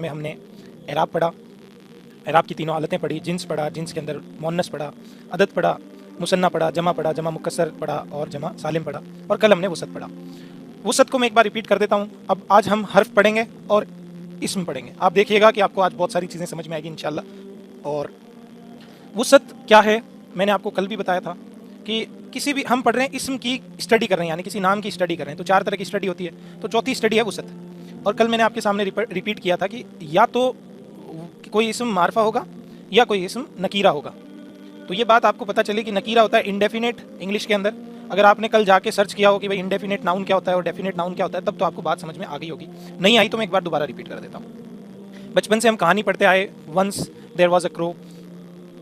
में हमने एराब पढ़ा, एराब की तीनों हालतें पढ़ी, जिन्स पढ़ा, जिन्स के अंदर मुअन्नस पढ़ा, अदद पढ़ा, मुसन्ना पढ़ा, जमा मुकस्सर पढ़ा और जमा सालिम पढ़ा और कल हमने वसत पढ़ा। वसत को मैं एक बार रिपीट कर देता हूँ। अब आज हम हर्फ पढ़ेंगे और इसम पढ़ेंगे। आप देखिएगा कि आपको आज बहुत सारी चीज़ें समझ में आएगी इंशाल्लाह। और वसत क्या है, मैंने आपको कल भी बताया था कि किसी भी हम पढ़ रहे हैं इसम की स्टडी कर रहे हैं, यानी किसी नाम की स्टडी कर रहे हैं, तो चार तरह की स्टडी होती है। तो चौथी स्टडी है वसत। और कल मैंने आपके सामने रिपीट किया था कि या तो कोई इसम मारफा होगा या कोई इसम नकीरा होगा। तो ये बात आपको पता चली कि नकीरा होता है इंडेफिनेट इंग्लिश के अंदर। अगर आपने कल जाके सर्च किया हो कि भाई इंडेफिनेट नाउन क्या होता है और डेफिनेट नाउन क्या होता है, तब तो आपको बात समझ में आ गई होगी। नहीं आई तो मैं एक बार दोबारा रिपीट कर देता हूँ। बचपन से हम कहानी पढ़ते आए, once there was a crow.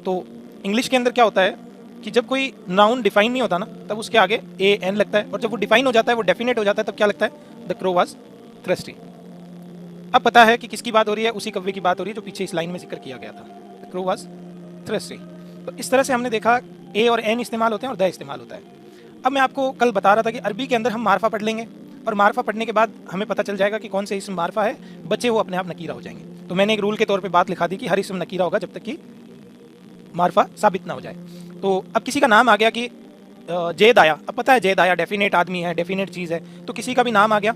तो इंग्लिश के अंदर क्या होता है कि जब कोई नाउन डिफाइन नहीं होता ना, तब उसके आगे ए एन लगता है, और जब वो डिफाइन हो जाता है, वो डेफिनेट हो जाता है, तब क्या लगता है? The crow was thirsty. अब पता है कि किसकी बात हो रही है? उसी कव्वे की बात हो रही है जो पीछे इस लाइन में जिक्र किया गया था, द क्रो वाज थ्रस्टी। तो इस तरह से हमने देखा ए और एन इस्तेमाल होते हैं और द इस्तेमाल होता है। अब मैं आपको कल बता रहा था कि अरबी के अंदर हम मारफा पढ़ लेंगे, और मारफा पढ़ने के बाद हमें पता चल जाएगा कि कौन से इसम मारफा है, बच्चे वो अपने आप नकीरा हो जाएंगे। तो मैंने एक रूल के तौर पे बात लिखा दी कि हर इसम नकीरा होगा जब तक कि मारफा साबित ना हो जाए। तो अब किसी का नाम आ गया कि जैद आया। अब पता है जैद आया डेफिनेट आदमी है, डेफिनेट चीज़ है। तो किसी का भी नाम आ गया,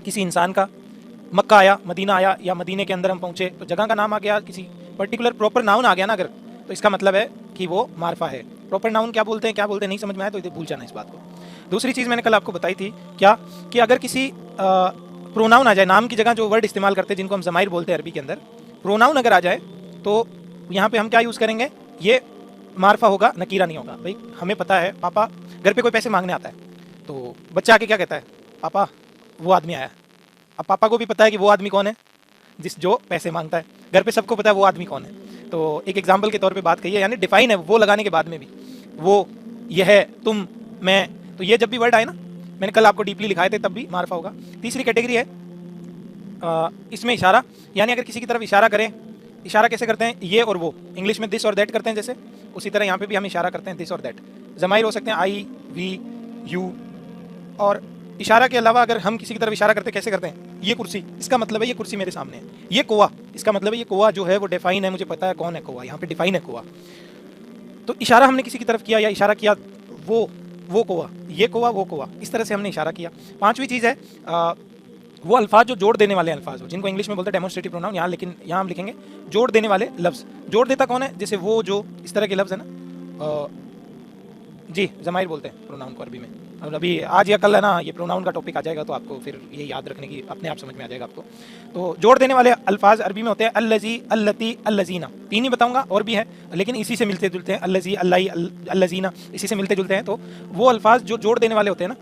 किसी इंसान का, मक्का आया, मदीना आया, या मदीने के अंदर हम पहुंचे तो जगह का नाम आ गया, किसी पर्टिकुलर प्रॉपर नाउन आ गया ना अगर, तो इसका मतलब है कि वो मारफा है। प्रॉपर नाउन क्या बोलते हैं नहीं समझ में आया तो इधर भूल जाना इस बात को। दूसरी चीज़ मैंने कल आपको बताई थी क्या, कि अगर किसी प्रोनाउन आ जाए, नाम की जगह जो वर्ड इस्तेमाल करते हैं जिनको हम ज़माइर बोलते हैं अरबी के अंदर, प्रोनाउन अगर आ जाए तो यहाँ पे हम क्या यूज़ करेंगे? ये मारफा होगा, नकीरा नहीं होगा। भाई हमें पता है, पापा घर पे कोई पैसे मांगने आता है तो बच्चा आके क्या कहता है? पापा वो आदमी आया। अब पापा को भी पता है कि वो आदमी कौन है जो पैसे मांगता है। घर पे सबको पता है वो आदमी कौन है। तो एक एग्जाम्पल के तौर पे बात कही है, यानी डिफाइन है वो लगाने के बाद में भी, वो, यह, तुम, मैं। तो ये जब भी वर्ड आए ना, मैंने कल आपको डीपली लिखाए थे, तब भी मारफा होगा। तीसरी कैटेगरी है इसमें इशारा, यानी अगर किसी की तरफ इशारा करें, इशारा कैसे करते हैं? ये और वो, इंग्लिश में दिस और दैट करते हैं जैसे, उसी तरह यहाँ पे भी हम इशारा करते हैं दिस और दैट। ज़माइर हो सकते हैं आई, वी, यू। और इशारा के अलावा अगर हम किसी की तरफ इशारा करते हैं, कैसे करते हैं? ये कुर्सी, इसका मतलब है ये कुर्सी मेरे सामने है। ये कोआ, इसका मतलब है ये कोआ जो है वो डिफाइन है, मुझे पता है कौन है कोआ, यहाँ पे डिफाइन है कोआ। तो इशारा हमने किसी की तरफ किया, या इशारा किया वो कोआ, ये कोआ, वो कोआ, इस तरह से हमने इशारा किया। पांचवी चीज़ है वो अल्फाज जो जोड़ देने वाले अल्फाज हो, जिनको इंग्लिश में बोलते हैं डेमोन्स्ट्रेटिव प्रोनाउन। यहाँ लेकिन यहाँ हम लिखेंगे जोड़ देने वाले लफ्ज़। जोड़ देता कौन है? जैसे वो, जो, इस तरह के लफ्ज़ है ना, जी ज़माइर बोलते हैं प्रोनाउन को अरबी में। और अभी आज या कल है ना ये प्रोनाउन का टॉपिक आ जाएगा, तो आपको फिर ये याद रखने की अपने आप समझ में आ जाएगा आपको। तो जोड़ देने वाले अल्फाज अरबी में होते हैं अल्लजी, अल्लती, अल्लजीना। तीन ही बताऊंगा, और भी है लेकिन इसी से मिलते जुलते हैं, अल्लजी, अल्लाई, अल्लजीना, इसी से मिलते जुलते हैं। तो वो अल्फाज जो जोड़ देने वाले होते हैं ना,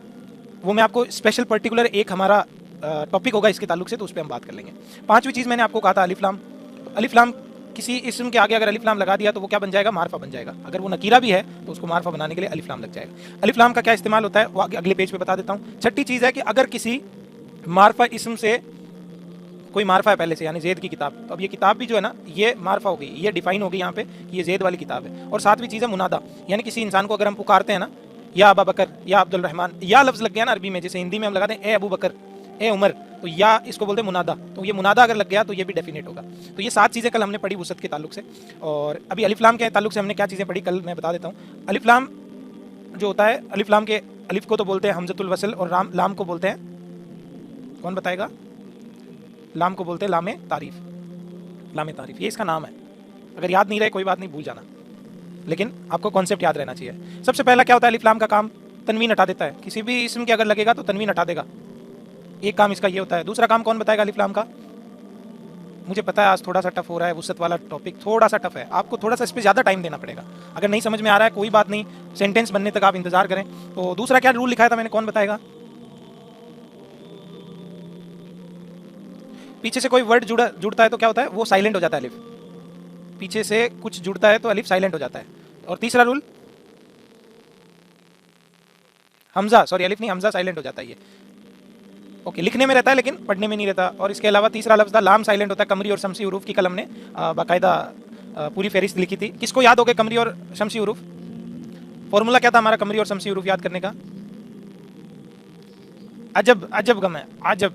वो मैं आपको स्पेशल पर्टिकुलर एक हमारा टॉपिक होगा इसके ताल्लुक से, तो उस पर हम बात कर लेंगे। पांचवी चीज़ मैंने आपको कहा था अलिफ लाम। तो अलिफ लाम, किसी इसम के आगे अगर अलिफ लाम लगा दिया तो वो क्या बन जाएगा? मारफा बन जाएगा। अगर वो नकीरा भी है तो उसको मारफा बनाने के लिए अलिफ लाम लग जाएगा। अलिफ लाम का क्या इस्तेमाल होता है वो अगले पेज पे बता देता हूँ। छठी चीज़ है कि अगर किसी मारफा इसम से कोई मारफा है पहले से, यानी जैद की किताब, तो अब ये किताब भी जो है ना, ये मारफा हो गई, ये डिफाइन हो गई यहाँ पे कि ये जैद वाली किताब है। और सातवीं चीज़ है मुनादा, यानी किसी इंसान को अगर हम पुकारते हैं ना, या अबा बकर, या अब्दुल रहमान, या लफ्ज़ लग गया ना अरबी में, जैसे हिंदी में हम लगाते हैं ए अबू बकर, ए उमर, तो या इसको बोलते हैं मुनादा। तो ये मुनादा अगर लग गया तो ये भी डेफिनेट होगा। तो ये 7 चीज़ें कल हमने पढ़ी वसत के ताल्लुक से। और अभी अलिफ लाम के ताल्लुक से हमने क्या चीज़ें पढ़ी कल मैं बता देता हूँ। अलिफ लाम जो होता है, अलिफ लाम के अलिफ को तो बोलते हैं हमजतुल वसल, और लाम को बोलते हैं, कौन बताएगा? लाम को बोलते हैं लामे तारीफ। लामे तारीफ ये इसका नाम है। अगर याद नहीं रहे कोई बात नहीं, भूल जाना, लेकिन आपको कॉन्सेप्ट याद रहना चाहिए। सबसे पहला क्या होता है अलिफ लाम का काम? तनवीन हटा देता है। किसी भी इसम के अगर लगेगा तो तनवीन हटा देगा, एक काम इसका ये होता है। दूसरा काम कौन बताएगा अलिफ लाम का? मुझे पता है आज थोड़ा सा टफ हो रहा है, वसत वाला टॉपिक थोड़ा सा टफ है, आपको थोड़ा सा इस पर ज़्यादा टाइम देना पड़ेगा। अगर नहीं समझ में आ रहा है कोई बात नहीं, सेंटेंस बनने तक आप इंतजार करें। तो दूसरा क्या रूल लिखाया था मैंने, कौन बताएगा? पीछे से कोई वर्ड जुड़ता है तो क्या होता है? वो साइलेंट हो जाता है अलिफ। पीछे से कुछ जुड़ता है तो अलिफ साइलेंट हो जाता है। और तीसरा रूल, हमजा, सॉरी अलिफ नहीं, हमजा साइलेंट हो जाता है ये। ओके, लिखने में रहता है लेकिन पढ़ने में नहीं रहता। और इसके अलावा तीसरा लफ्ज़ था लाम, साइलेंट होता है। कमरी और शमसी हरूफ की कलम ने बाकायदा पूरी फहरिस्त लिखी थी। किसको याद हो गए कमरी और शमसी हरूफ? फॉर्मूला क्या था हमारा कमरी और शमसी हरूफ याद करने का? अजब, अजब गम है, अजब।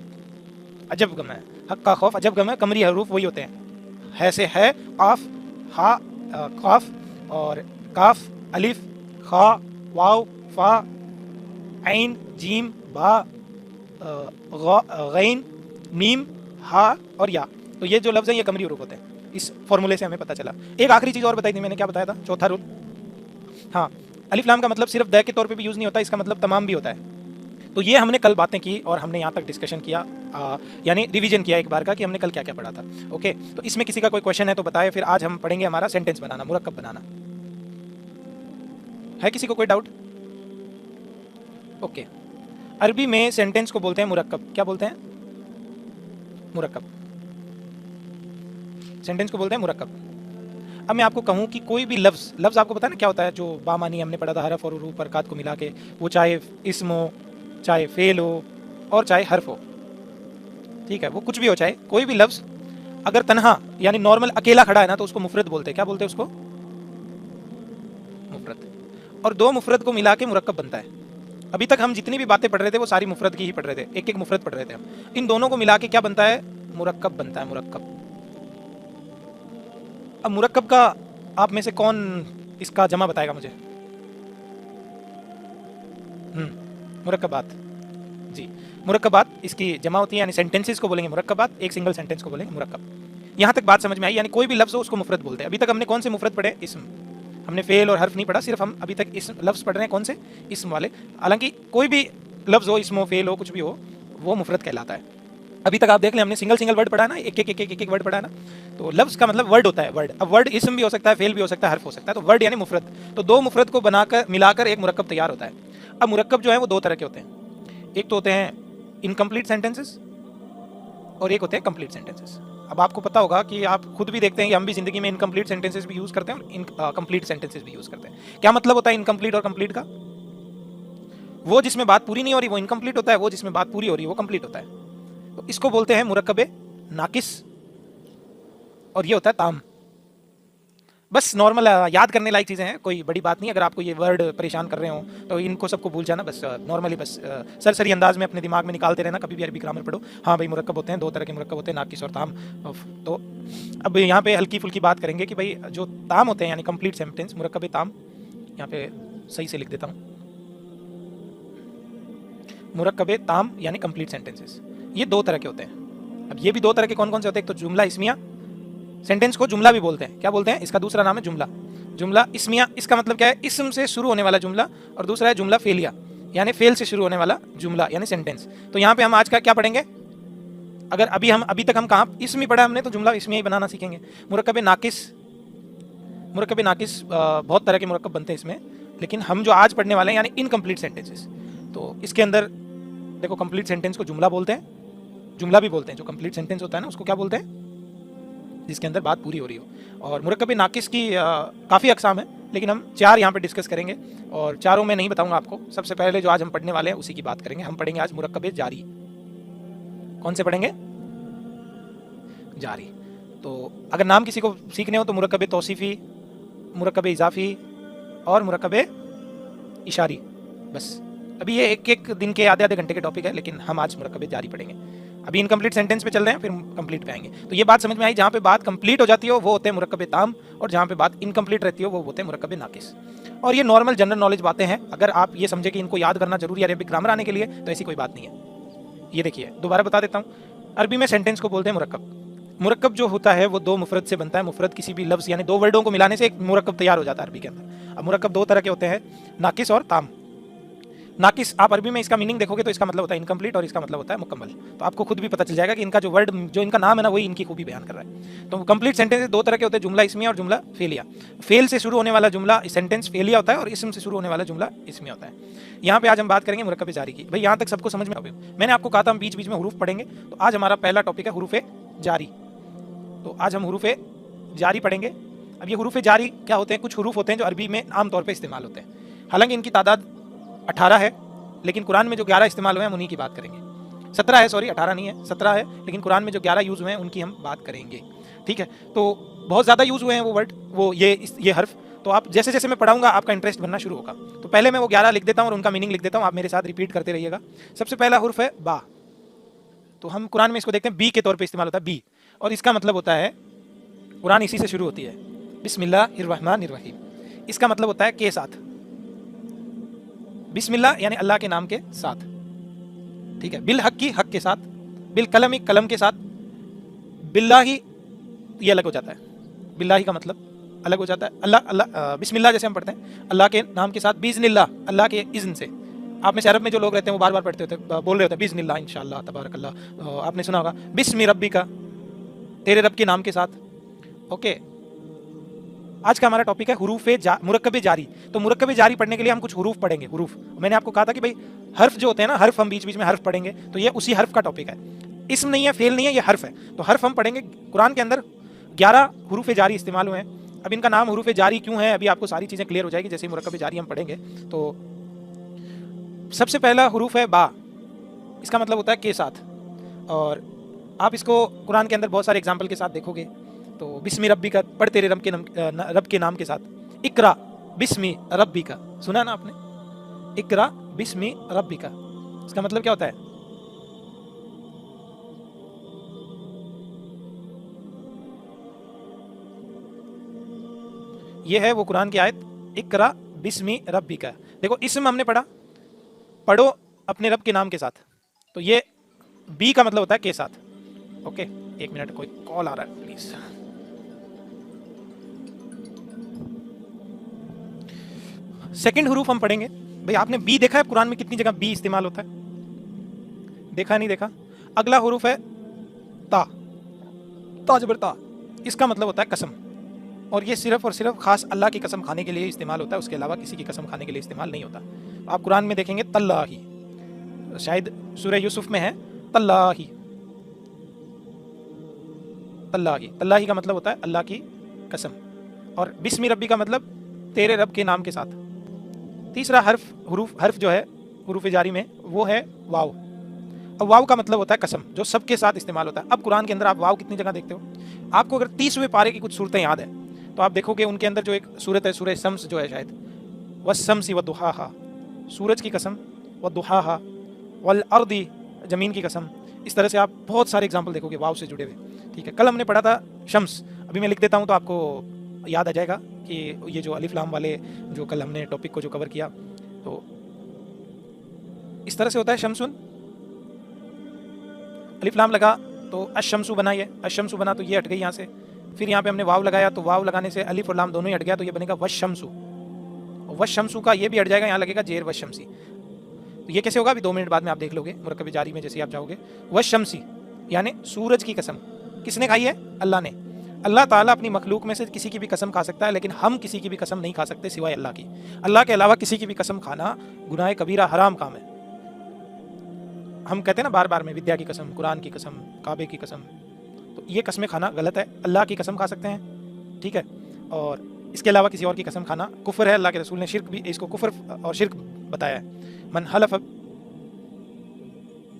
अजब गम है, हक का खौफ अजब गम है, कमरी हरूफ वही होते हैं, है से है, काफ, हा, काफ और काफ, अलिफ, खा, वाव, फा, ऐन, जीम, बा, गैन, मीम, हा और या। तो ये जो लफ्ज़ हैं ये कमरी हरूफ होते हैं। इस फॉर्मूले से हमें पता चला। एक आखिरी चीज़ और बताई थी मैंने, क्या बताया था, चौथा रूल। हाँ, अलिफ लाम का मतलब सिर्फ द के तौर पे भी यूज़ नहीं होता, इसका मतलब तमाम भी होता है। तो ये हमने कल बातें की और हमने यहाँ तक डिस्कशन किया, यानी रिवीजन किया एक बार का कि हमने कल क्या क्या पढ़ा था। ओके, तो इसमें किसी का कोई क्वेश्चन है तो बताए, फिर आज हम पढ़ेंगे हमारा सेंटेंस बनाना, मुरक्कब बनाना। है किसी को कोई डाउट? ओके, अरबी में सेंटेंस को बोलते हैं मुरक्कब। क्या बोलते हैं? मुरक्कब। सेंटेंस को बोलते हैं मुरक्कब। अब मैं आपको कहूँ कि कोई भी लफ्ज़ आपको पता है ना क्या होता है, जो बामानी हमने पढ़ा था, हरफ और हरूफ हरकत को मिला के, वो चाहे इस्म हो, चाहे फेल हो और चाहे हर्फ हो, ठीक है, वो कुछ भी हो, चाहे कोई भी लफ्ज़ अगर तन्हा यानी नॉर्मल अकेला खड़ा है ना तो उसको मुफरद बोलते हैं। क्या बोलते हैं उसको? मुफरद। और दो मुफरद को मिला के मुरक्कब बनता है। अभी तक हम जितनी भी बातें पढ़ रहे थे वो सारी मुफरद की ही पढ़ रहे थे, एक एक मुफरद पढ़ रहे थे हम। इन दोनों को मिला के क्या बनता है? मुरक्कब बनता है, मुरक्कब। अब मुरक्कब का आप में से कौन इसका जमा बताएगा मुझे? मुरक्कबात। जी, मुरक्कबात इसकी जमा होती है, यानी सेंटेंसेस को बोलेंगे मुरक्कबात, एक सिंगल सेंटेंस को बोलेंगे मुरक्कब। यहाँ तक बात समझ में आई? यानी कोई भी लफ्ज़ हो उसको मुफरद बोलते हैं। अभी तक हमने कौन से मुफरद पढ़े? इस्म। हमने फेल और हर्फ नहीं पढ़ा, सिर्फ हम अभी तक इस लफ्ज़ पढ़ रहे हैं। कौन से? इस्म वाले। हालांकि कोई भी लफ्ज़ हो, इस्म हो, फेल हो, कुछ भी हो, वो मुफरद कहलाता है। अभी तक आप देख लें, हमने सिंगल वर्ड पढ़ा है ना, एक वर्ड पढ़ा है ना। तो लफ्ज़ का मतलब वर्ड होता है, वर्ड। अब वर्ड इस्म भी हो सकता है, फेल भी हो सकता है, हर्फ हो सकता है, तो वर्ड यानी मुफरद। तो दो मुफरद को बनाकर मिलाकर एक मुरक्कब तैयार होता है। अब मुरक्कब जो है वो दो तरह के होते हैं। एक तो होते हैं इनकम्प्लीट सेंटेंसेस और एक होते हैं कंप्लीट सेंटेंसेस। अब आपको पता होगा कि आप खुद भी देखते हैं कि हम भी जिंदगी में इनकम्प्लीट सेंटेंसेस भी यूज़ करते हैं और कंप्लीट सेंटेंसेस भी यूज़ करते हैं। क्या मतलब होता है इनकम्प्लीट और कंप्लीट का? वो जिसमें बात पूरी नहीं हो रही वो इनकम्प्लीट होता है, वो जिसमें बात पूरी हो रही है वो कंप्लीट होता है। तो इसको बोलते हैं मुरक्कबे नाकिस और ये होता है ताम। बस नॉर्मल याद करने लायक चीज़ें हैं, कोई बड़ी बात नहीं। अगर आपको ये वर्ड परेशान कर रहे हो तो इनको सबको भूल जाना, बस नॉर्मली बस सरसरी अंदाज में अपने दिमाग में निकालते रहना। कभी भी अरबी ग्रामर पढ़ो, हाँ भाई मुरक्कब होते हैं, दो तरह के मुरक्कब होते हैं, नाकिस और ताम। तो अब यहाँ पे हल्की फुल्की बात करेंगे कि भाई जो ताम होते हैं यानी कंप्लीट सेंटेंस, मुरक्कब ताम, यहाँ पे सही से लिख देता हूँ, मुरक्कब ताम यानी कंप्लीट सेंटेंसेस, ये दो तरह के होते हैं। अब ये भी दो तरह के कौन कौन से होते हैं? एक तो जुमला इस्मिया, सेंटेंस को जुमला भी बोलते हैं। क्या बोलते हैं? इसका दूसरा नाम है जुमला। जुमला इस्मिया, इसका मतलब क्या है? इस्म से शुरू होने वाला जुमला। और दूसरा है जुमला फेलिया, यानी फेल से शुरू होने वाला जुमला यानी सेंटेंस। तो यहाँ पे हम आज का क्या पढ़ेंगे? अगर अभी तक हम कहाँ इस्म ही पढ़ा हमने, तो जुमला इस्मिया ही बनाना सीखेंगे। मुरक्कब नाकिस, मुरक्कब नाकिस बहुत तरह के मुरक्कब बनते हैं इसमें, लेकिन हम जो आज पढ़ने वाले हैं यानी इनकम्प्लीट सेंटेंसेस। तो इसके अंदर देखो, कंप्लीट सेंटेंस को जुमला बोलते हैं, जुमला भी बोलते हैं। जो कंप्लीट सेंटेंस होता है ना उसको क्या बोलते हैं? जिसके अंदर बात पूरी हो रही हो। और मुरक्कब नाकिस की काफ़ी अक़साम है, लेकिन हम चार यहाँ पे डिस्कस करेंगे और चारों में नहीं बताऊंगा आपको। सबसे पहले जो आज हम पढ़ने वाले हैं उसी की बात करेंगे। हम पढ़ेंगे आज मुरक्कब जारी। कौन से पढ़ेंगे? जारी। तो अगर नाम किसी को सीखने हो तो मुरक्कब तौसीफ़ी, मुरक्कब इजाफ़ी और मुरक्कब इशारी। बस अभी ये एक एक दिन के आधे घंटे के टॉपिक है, लेकिन हम आज मुरक्कब जारी पढ़ेंगे। अभी इनकम्प्लीट सेंटेंस पे चल रहे हैं, फिर कंप्लीट पे आएंगे। तो ये बात समझ में आई, जहाँ पे बात कंप्लीट हो जाती हो वो होते हैं मुरक्कब ताम, और जहाँ पे बात इनकम्प्लीट रहती हो वो होते हैं मुरक्कब नाकिस। और ये नॉर्मल जनरल नॉलेज बातें हैं। अगर आप ये समझे कि इनको याद करना जरूरी है अरबिक ग्रामर आने के लिए, तो ऐसी कोई बात नहीं है। ये देखिए, दोबारा बता देता हूँ। अरबी में सेंटेंस को बोलते हैं मुरक्कब। मुरक्कब जो होता है वो दो मुफरद से बनता है। मुफरद किसी भी लफ्ज़ यानी दो वर्डों को मिलाने से एक मुरक्कब तैयार हो जाता है अरबी के अंदर। अब मुरक्कब दो तरह के होते हैं, नाकिस और ताम। नाकिस आप अरबी में इसका मीनिंग देखोगे तो इसका मतलब होता है इनकम्प्लीट और इसका मतलब होता है मुकम्मल। तो आपको खुद भी पता चल जाएगा कि इनका जो वर्ड, जो इनका नाम है ना, वही इनकी खूबी बयान कर रहा है। तो कंप्लीट सेंटेंस दो तरह के होते हैं, जुमला इस्मिया और जुमला फेलिया। फेल से शुरू होने वाला जुमला सेंटेंस फेलिया होता है और इस्म से शुरू होने वाला जुमला इस्मिया होता है। यहाँ पे आज हम बात करेंगे मुरक्कब जारी की। भाई यहाँ तक सबको समझ में आ गया? मैंने आपको कहा था हम बीच बीच में हुरूफ पढ़ेंगे, तो आज हमारा पहला टॉपिक है हुरूफ जारी। तो आज हम हुरूफ जारी पढ़ेंगे। अब ये हुरूफ जारी क्या होते हैं? कुछ हुरूफ होते हैं जो अरबी में आमतौर पर इस्तेमाल होते हैं। हालांकि इनकी तादाद 18 है, लेकिन कुरान में जो 11 इस्तेमाल हुए हैं उन्हीं की बात करेंगे। 17 है, सॉरी 18 नहीं है, 17 है, लेकिन कुरान में जो 11 यूज़ हुए हैं उनकी हम बात करेंगे। ठीक है, तो बहुत ज़्यादा यूज़ हुए हैं वो वर्ड, वो ये हर्फ। तो आप जैसे जैसे मैं पढ़ाऊंगा आपका इंटरेस्ट बनना शुरू होगा। तो पहले मैं वो 11 लिख देता हूँ और उनका मीनिंग लिख देता हूँ, आप मेरे साथ रिपीट करते रहिएगा। सबसे पहला हुर्फ है बा। तो हम कुरान में इसको देखते हैं बी के तौर पे इस्तेमाल होता है, बी, और इसका मतलब होता है, कुरान इसी से शुरू होती है, बिस्मिल्लाहिर्रहमानिर्रहीम। इसका मतलब होता है के साथ, बिस्मिल्लाह यानी अल्लाह के नाम के साथ, ठीक है। बिल हक की, हक के साथ, बिल कलमी, कलम के साथ, बिल्लाही ये अलग हो जाता है, बिल्लाही का मतलब अलग हो जाता है। अल्लाह अल्लाह बिस्मिल्लाह जैसे हम पढ़ते हैं अल्लाह के नाम के साथ, बिस्मिल्लाह अल्लाह के इज़्न से। आप में से अरब में जो लोग रहते हैं वो बार बार पढ़ते होते हैं, बोल रहे होते हैं बिस्मिल्लाह इंशाअल्लाह तबारकल्लाह। आपने सुना होगा बिस्मि रब्बी का, तेरे रब के नाम के साथ। ओके, आज का हमारा टॉपिक है हुरूफ मुरक्कब जारी। तो मुरक्कब जारी पढ़ने के लिए हम कुछ हुरूफ पढ़ेंगे। हुरूफ मैंने आपको कहा था कि भाई हर्फ जो होते हैं ना, हर्फ हम बीच बीच में हर्फ पढ़ेंगे, तो ये उसी हर्फ का टॉपिक है। इसम नहीं है, फेल नहीं है, ये हर्फ है। तो हर्फ हम पढ़ेंगे। कुरान के अंदर 11 हुरूफ जारी इस्तेमाल हुए हैं। अब इनका नाम हुरूफ जारी क्यों है, अभी आपको सारी चीज़ें क्लियर हो जाएगी जैसे ही मुरक्कब जारी हम पढ़ेंगे। तो सबसे पहला हुरूफ है बा, इसका मतलब होता है के साथ, और आप इसको कुरान के अंदर बहुत सारे एग्जाम्पल के साथ देखोगे। तो बिस्मि रब्बी का, पढ़ तेरे रब के नाम के साथ। इकरा बिस्मि रब्बी का, सुना ना आपने, इकरा बिस्मि रब्बी का, इसका मतलब क्या होता है? ये है वो कुरान की आयत, इकरा बिस्मि रब्बी का। देखो इसम हमने पढ़ा, पढ़ो अपने रब के नाम के साथ, तो ये बी का मतलब होता है के साथ। ओके, एक मिनट, कोई कॉल आ रहा है प्लीज। सेकंड हुरूफ हम पढ़ेंगे। भाई आपने बी देखा है कुरान में कितनी जगह बी इस्तेमाल होता है? देखा नहीं देखा? अगला हुरूफ है ता, ता जबर ता, इसका मतलब होता है कसम, और ये सिर्फ और सिर्फ खास अल्लाह की कसम खाने के लिए इस्तेमाल होता है, उसके अलावा किसी की कसम खाने के लिए इस्तेमाल नहीं होता। आप कुरान में देखेंगे तल्लाही, शायद सूरह यूसुफ में है तल्लाही, तल्लाही, तल्लाही का मतलब होता है अल्लाह की कसम, और बिस्मि रब्बी का मतलब तेरे रब के नाम के साथ। तीसरा हर्फ जो है हुरूफ जारी में वो है वाव। अब वाव का मतलब होता है कसम, जो सबके साथ इस्तेमाल होता है। अब कुरान के अंदर आप वाव कितनी जगह देखते हो? आपको अगर 30वें पारे की कुछ सूरतें याद है तो आप देखोगे उनके अंदर जो एक सूरत है, सूरह शम्स जो है शायद, वस्सम्सी वद्दुहाहा, सूरज की कसम, वद्दुहाहा, वल अर्दी, ज़मीन की कसम। इस तरह से आप बहुत सारे एग्जाम्पल देखोगे वाव से जुड़े हुए। ठीक है, कल हमने पढ़ा था शम्स, अभी मैं लिख देता हूँ तो आपको याद आ जाएगा कि ये जो अलिफ लाम वाले जो कल हमने टॉपिक को जो कवर किया, तो इस तरह से होता है शम्सुन, अलिफ लाम लगा तो अशम्सु बना, ये अशम्सु बना तो ये हट गई यहाँ से, फिर यहाँ पे हमने वाव लगाया तो वाव लगाने से अलिफ और लाम दोनों ही हट गया, तो ये बनेगा वशम्सु। वशम्सु का ये भी हट जाएगा, यहाँ लगेगा जेर वशम्सी। तो ये कैसे होगा अभी 2 मिनट बाद में आप देख लोगे मुरक्कब जारी में, जैसे आप जाओगे। वशम्सी यानी सूरज की कसम, किसने खाई है? अल्लाह ने। अल्लाह ताला अपनी मखलूक में से किसी की भी कसम खा सकता है, लेकिन हम किसी की भी कसम नहीं खा सकते सिवाय अल्लाह की। अल्लाह के अलावा किसी की भी कसम खाना गुनाह कबीरा, हराम काम है। हम कहते हैं ना बार बार में, विद्या की कसम, कुरान की कसम, काबे की कसम, तो ये कस्में खाना गलत है। अल्लाह की कसम खा सकते हैं, ठीक है, और इसके अलावा किसी और की कसम खाना कुफर है। अल्लाह के रसूल ने शिर्क भी, इसको कुफर और शिर्क बताया है। मन हलफ,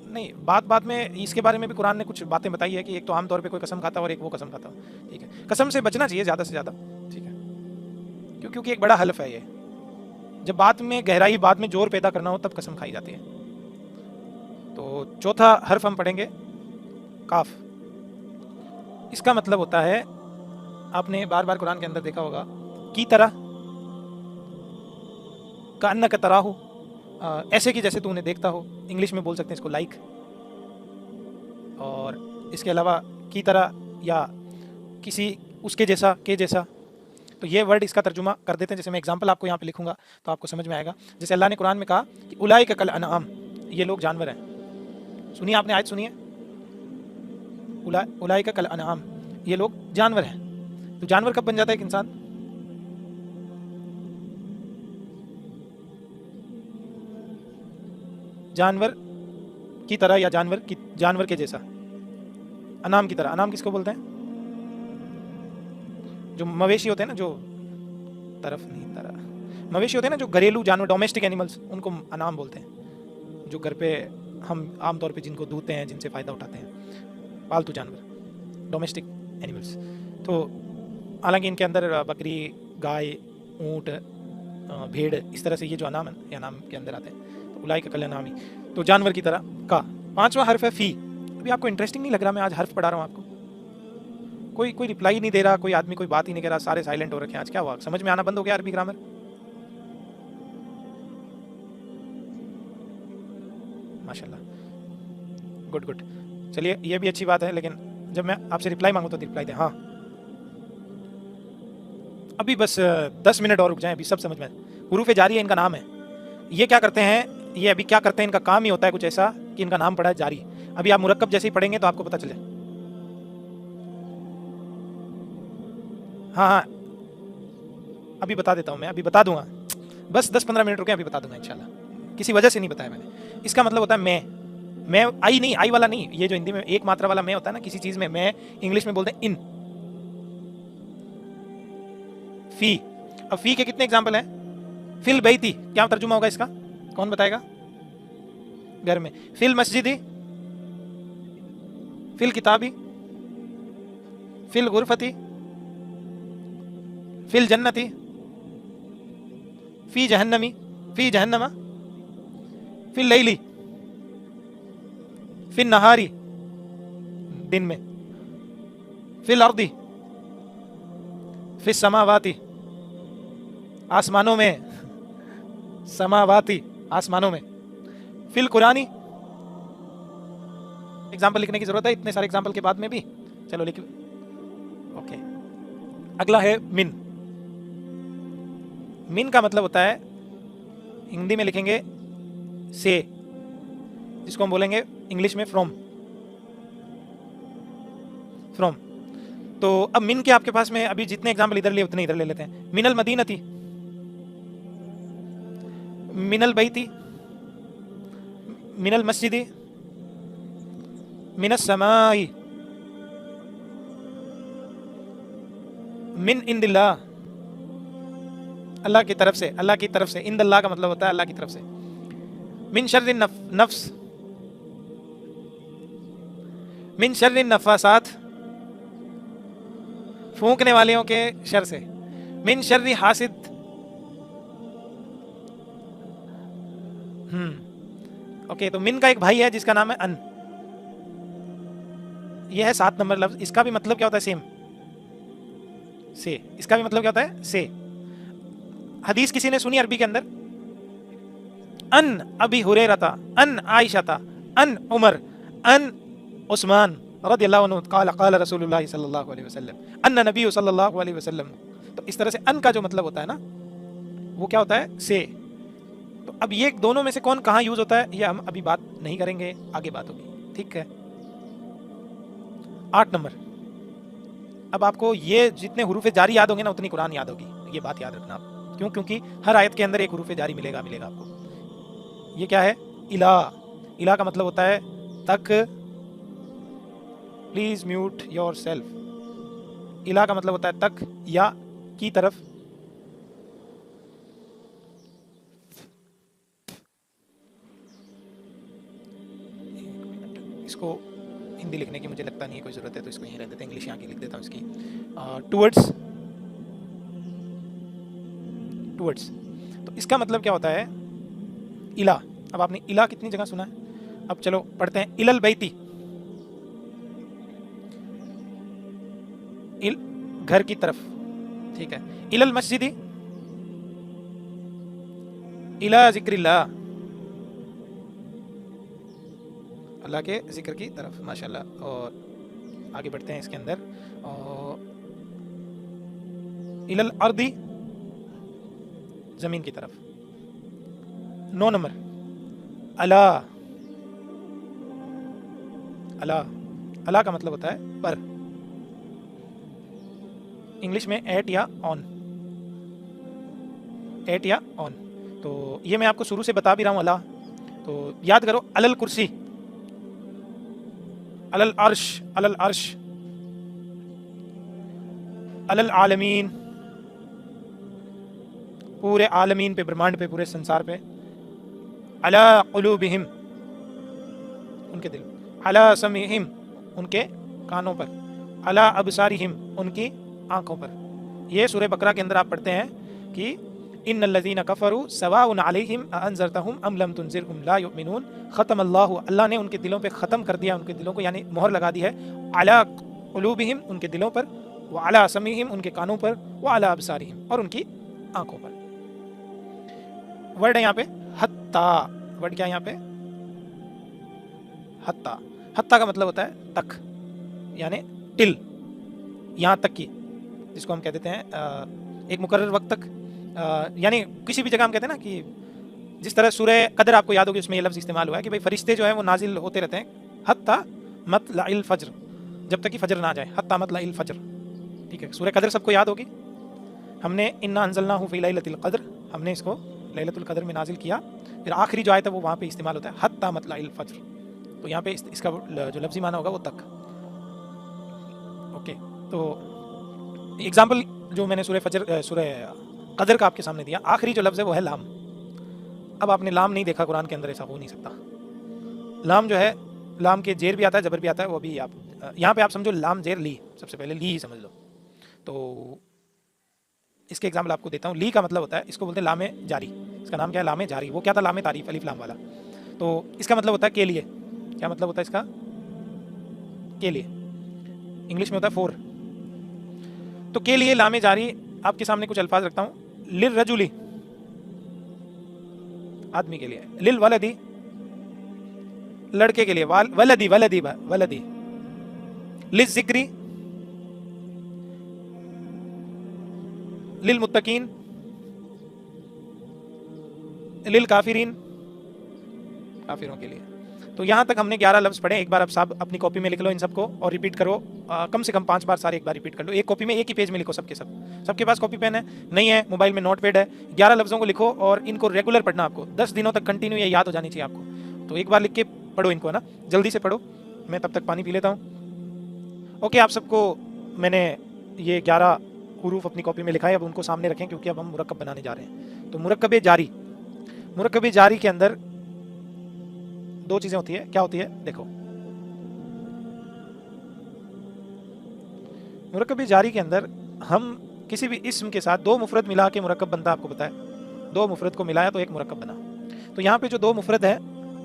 नहीं, बात में इसके बारे में भी कुरान ने कुछ बातें बताई है कि एक तो आम तौर पे कोई कसम खाता और एक वो कसम खाता। ठीक है, कसम से बचना चाहिए ज़्यादा से ज़्यादा, ठीक है, क्योंकि एक बड़ा हलफ है ये। जब बात में गहराई, बात में जोर पैदा करना हो तब कसम खाई जाती है। तो चौथा हर्फ हम पढ़ेंगे काफ, इसका मतलब होता है, आपने बार बार कुरान के अंदर देखा होगा, की तरह, का अन्ना का तरह हो, ऐसे कि जैसे तू उन्हें देखता हो, इंग्लिश में बोल सकते हैं इसको लाइक। और इसके अलावा की तरह या किसी उसके जैसा, के जैसा, तो ये वर्ड इसका तर्जुमा कर देते हैं। जैसे मैं एग्जांपल आपको यहाँ पे लिखूंगा तो आपको समझ में आएगा। जैसे अल्लाह ने कुरान में कहा कि उलाइका कल अनआम, ये लोग जानवर हैं। सुनिए, आपने आयत सुनिए, उलाइका कल अनआम, ये लोग जानवर हैं। तो जानवर कब बन जाता है एक इंसान? जानवर की तरह या जानवर के जैसा, अनाम की तरह। अनाम किसको बोलते हैं? जो मवेशी होते हैं ना, जो मवेशी होते हैं ना, जो घरेलू जानवर, डोमेस्टिक एनिमल्स, उनको अनाम बोलते हैं। जो घर पे हम आमतौर पे जिनको दूधते हैं, जिनसे फ़ायदा उठाते हैं, पालतू जानवर, डोमेस्टिक एनिमल्स। तो हालांकि इनके अंदर बकरी, गाय, ऊँट, भेड़, इस तरह से ये जो अनाम है, ये अनाम के अंदर आते हैं। तो उलाई का कल अनामी, तो जानवर की तरह का। 5वां हर्फ है फ़ी, अभी आपको इंटरेस्टिंग नहीं लग रहा मैं आज हर्फ पढ़ा रहा हूँ आपको? कोई कोई रिप्लाई नहीं दे रहा, कोई आदमी कोई बात ही नहीं कर रहा, सारे साइलेंट हो रखे हैं आज, क्या हुआ? समझ में आना बंद हो गया अरबी ग्रामर? माशाल्लाह, गुड गुड। चलिए ये भी अच्छी बात है, लेकिन जब मैं आपसे रिप्लाई मांगू तो रिप्लाई दे। हाँ अभी बस 10 मिनट और रुक जाएं, अभी सब समझ में। हुरूफ जारी है इनका नाम है। ये क्या करते हैं, ये अभी क्या करते हैं, इनका काम ही होता है कुछ ऐसा कि इनका नाम पड़ा है जारी। अभी आप मुरक्कब जैसे ही पढ़ेंगे तो आपको पता चले। हाँ हाँ अभी बता देता हूँ मैं, अभी बता दूंगा, बस 10-15 मिनट रुके, अभी बता दूंगा इंशाल्लाह। किसी वजह से नहीं बताया मैंने। इसका मतलब होता है मैं आई नहीं, आई वाला नहीं, ये जो हिंदी में एक मात्रा वाला मैं होता है ना किसी चीज में, मैं इंग्लिश में बोलते हैं इन। फी, अब फी के कितने एग्जाम्पल हैं? फिल बैती, क्या तर्जुमा होगा इसका, कौन बताएगा? घर में। फिल मस्जिदी, फिल किताबी, फिल गुरफती, फिल जन्नती, फी जहन्नमी, फी जहन्नमा, फिल लैली, फिल नहारी दिन में, फिल अर्दी, फिल समावाती आसमानों में, समावाती आसमानों में, फिल कुरानी। एग्जाम्पल लिखने की जरूरत है इतने सारे एग्जाम्पल के बाद में भी? चलो लिख। ओके, अगला है मिन। मिन का मतलब होता है, हिंदी में लिखेंगे से, जिसको हम बोलेंगे इंग्लिश में फ्रॉम। फ्रॉम। तो अब मिन के आपके पास में अभी जितने एग्जाम्पल इधर लिए उतने इधर ले लेते हैं। मिनल मदीनती, मिनल बैती, मिनल मस्जिदी, मिनस समाई, मिन इंदिल्लाह, अल्लाह की तरफ से, अल्लाह की तरफ से। इंदल्लाह का मतलब होता है अल्लाह की तरफ से। मिन शर्रि नफ्स, मिन शर्रि नफासात, फूंकने वालियों के शर से। मिन शर्रि हासिद, ओके। तो मिन का एक भाई है जिसका नाम है अन, यह है 7 नंबर लफ्ज। इसका भी मतलब क्या होता है? सेम, से। इसका भी मतलब क्या होता है? से। हदीस किसी ने सुनी अरबी के अंदर? अन अबी हुरैरा, अन आयशा, अन उमर, अन उस्मान रदियल्लाहु अन्हु क़ाल क़ाल रसूलुल्लाह सल्लल्लाहु अलैहि वसल्लम, अन्ना नबी सल्लल्लाहु अलैहि वसल्लम। तो इस तरह से अन का जो मतलब होता है ना, वो क्या होता है? से। तो अब ये दोनों में से कौन कहाँ यूज होता है, ये हम अभी बात नहीं करेंगे, आगे बात होगी, ठीक है। 8 नंबर। अब आपको ये जितने हुरूफ जारी याद होंगे ना, उतनी कुरान याद होगी, ये बात याद रखना आप। क्यों? क्योंकि हर आयत के अंदर एक हुरूफ जारी मिलेगा आपको। ये क्या है? इला। इला का मतलब होता है तक। Please mute your self. इला का मतलब होता है तक या की तरफ। इसको हिंदी लिखने की मुझे लगता नहीं है कोई ज़रूरत है, तो इसको यहीं रह देते हैं, इंग्लिश यहाँ की लिख देता हूँ इसकी। Towards, towards. तो इसका मतलब क्या होता है? इला। अब आपने इला कितनी जगह सुना है? अब चलो पढ़ते हैं। इलल बैती, इल घर की तरफ, ठीक है। इलल मस्जिदी, इला जिक्रिल्लाह, अल्लाह के जिक्र की तरफ, माशाल्लाह। और आगे बढ़ते हैं इसके अंदर। इलल अर्दी, जमीन की तरफ। 9 नंबर। अला। अला, अला का मतलब होता है पर, इंग्लिश में एट या ऑन, एट या ऑन। तो ये मैं आपको शुरू से बता भी रहा हूँ अला, तो याद करो। अलल कुर्सी, अलल अर्श, अलल अर्श, अलल आलमीन, पूरे आलमीन पे, ब्रह्मांड पे, पूरे संसार पे। अला क़ुलूबिहिम, उनके दिल। अला समीहिम, उनके कानों पर। अला अबसारिहिम, उनकी आंखों पर। ये सूरह बकरा के अंदर आप पढ़ते हैं कि इन्नल्लज़ीना कफ़रू सवाउन अलैहिम अअन्ज़रतहुम अम लम तुनज़िरहुम ला युमिनून। ख़तम अल्लाहु, अल्लाह ने उनके दिलों पे ख़त्म कर दिया, उनके दिलों को यानी मोहर लगा दी है, अला क़ुलूबिहिम, उनके दिलों पर, व अला समीहिम, उनके कानों पर, व अला अबसारिहिम, और उनकी आंखों पर। वर्ड है यहाँ पे हत्ता। वर्ड क्या है यहाँ पे? हत्ता। हत्ता का मतलब होता है तक, यानी टिल, यहाँ तक की, जिसको हम कह देते हैं एक मुकर्रर वक्त तक, यानी किसी भी जगह हम कहते हैं ना कि जिस तरह सूरह कदर आपको याद होगी, उसमें ये लफ्ज़ इस्तेमाल हुआ है कि भाई फरिश्ते जो है वो नाजिल होते रहते हैं हत्ता मतलइल फज्र, जब तक कि फजर ना आ जाए, हत्ता मतलइल फज्र। ठीक है, सूरह कदर सबको याद होगी। हमने इन्ना अंज़लनाहु फ़ी लैलतिल क़द्र, हमने इसको लैलतुल क़द्र में नाजिल किया। फिर आखिरी जो आयत है वो वहाँ पे इस्तेमाल होता है हत्ता मतलइल फज्र। तो यहाँ पे इसका जो लफ्ज़ी माना होगा वो तक। ओके, तो एग्जाम्पल जो मैंने सूरह कदर का आपके सामने दिया, आखिरी जो लफ्ज़ है वो है लाम। अब आपने लाम नहीं देखा कुरान के अंदर, ऐसा हो नहीं सकता। लाम जो है, लाम के जेर भी आता है, जबर भी आता है, वो भी आप यहाँ पे आप समझो लाम जेर ली, सबसे पहले ली ही समझ लो। तो इसके एग्जाम्पल आपको देता हूँ। ली का मतलब होता है, इसको बोलते हैं लामे जारी। इसका नाम क्या है? लामे जारी। वो क्या था? लामे तारीफ, अलिफ लाम वाला। तो इसका मतलब होता है के लिए। क्या मतलब होता है इसका? के लिए। इंग्लिश में होता है फॉर। तो के लिए लामे जारी। आपके सामने कुछ अल्फाज रखता हूँ। लिल रजुली, आदमी के लिए। लिल वलदी, लड़के के लिए। वलदी वलदी वलदी। लिल जिक्री, लिल मुत्तकीन, लिल काफिरीन, काफिरों के लिए। तो यहाँ तक हमने 11 लफ्ज़ पढ़े। एक बार आप साहब अपनी कॉपी में लिख लो इन सबको और रिपीट करो। कम से कम 5 बार सारे एक बार रिपीट कर लो। एक कॉपी में एक ही पेज में लिखो सबके सब। सबके पास कॉपी पेन है? नहीं है, मोबाइल में नोट पैड है। 11 लफ्ज़ों को लिखो और इनको रेगुलर पढ़ना आपको। 10 दिनों तक कंटिन्यू ये याद हो जानी चाहिए आपको। तो एक बार लिख के पढ़ो इनको, है ना। जल्दी से पढ़ो, मैं तब तक पानी पी लेता हूँ। ओके, आप सबको मैंने ये 11 हुरूफ अपनी कॉपी में लिखा है। अब उनको सामने रखें क्योंकि अब हम मुरक्कब बनाने जा रहे हैं। तो मुरक्कब जारी, मुरक्कब जारी के अंदर 2 चीजें होती है। क्या होती है? देखो, मुरक्कब जारी के अंदर हम किसी भी इस्म के साथ 2 मुफरद मिला के मुरक्कब बनता है। आपको पता है, 2 मुफरद को मिलाया तो एक मुरक्कब बना। तो यहाँ पे जो 2 मुफरद है,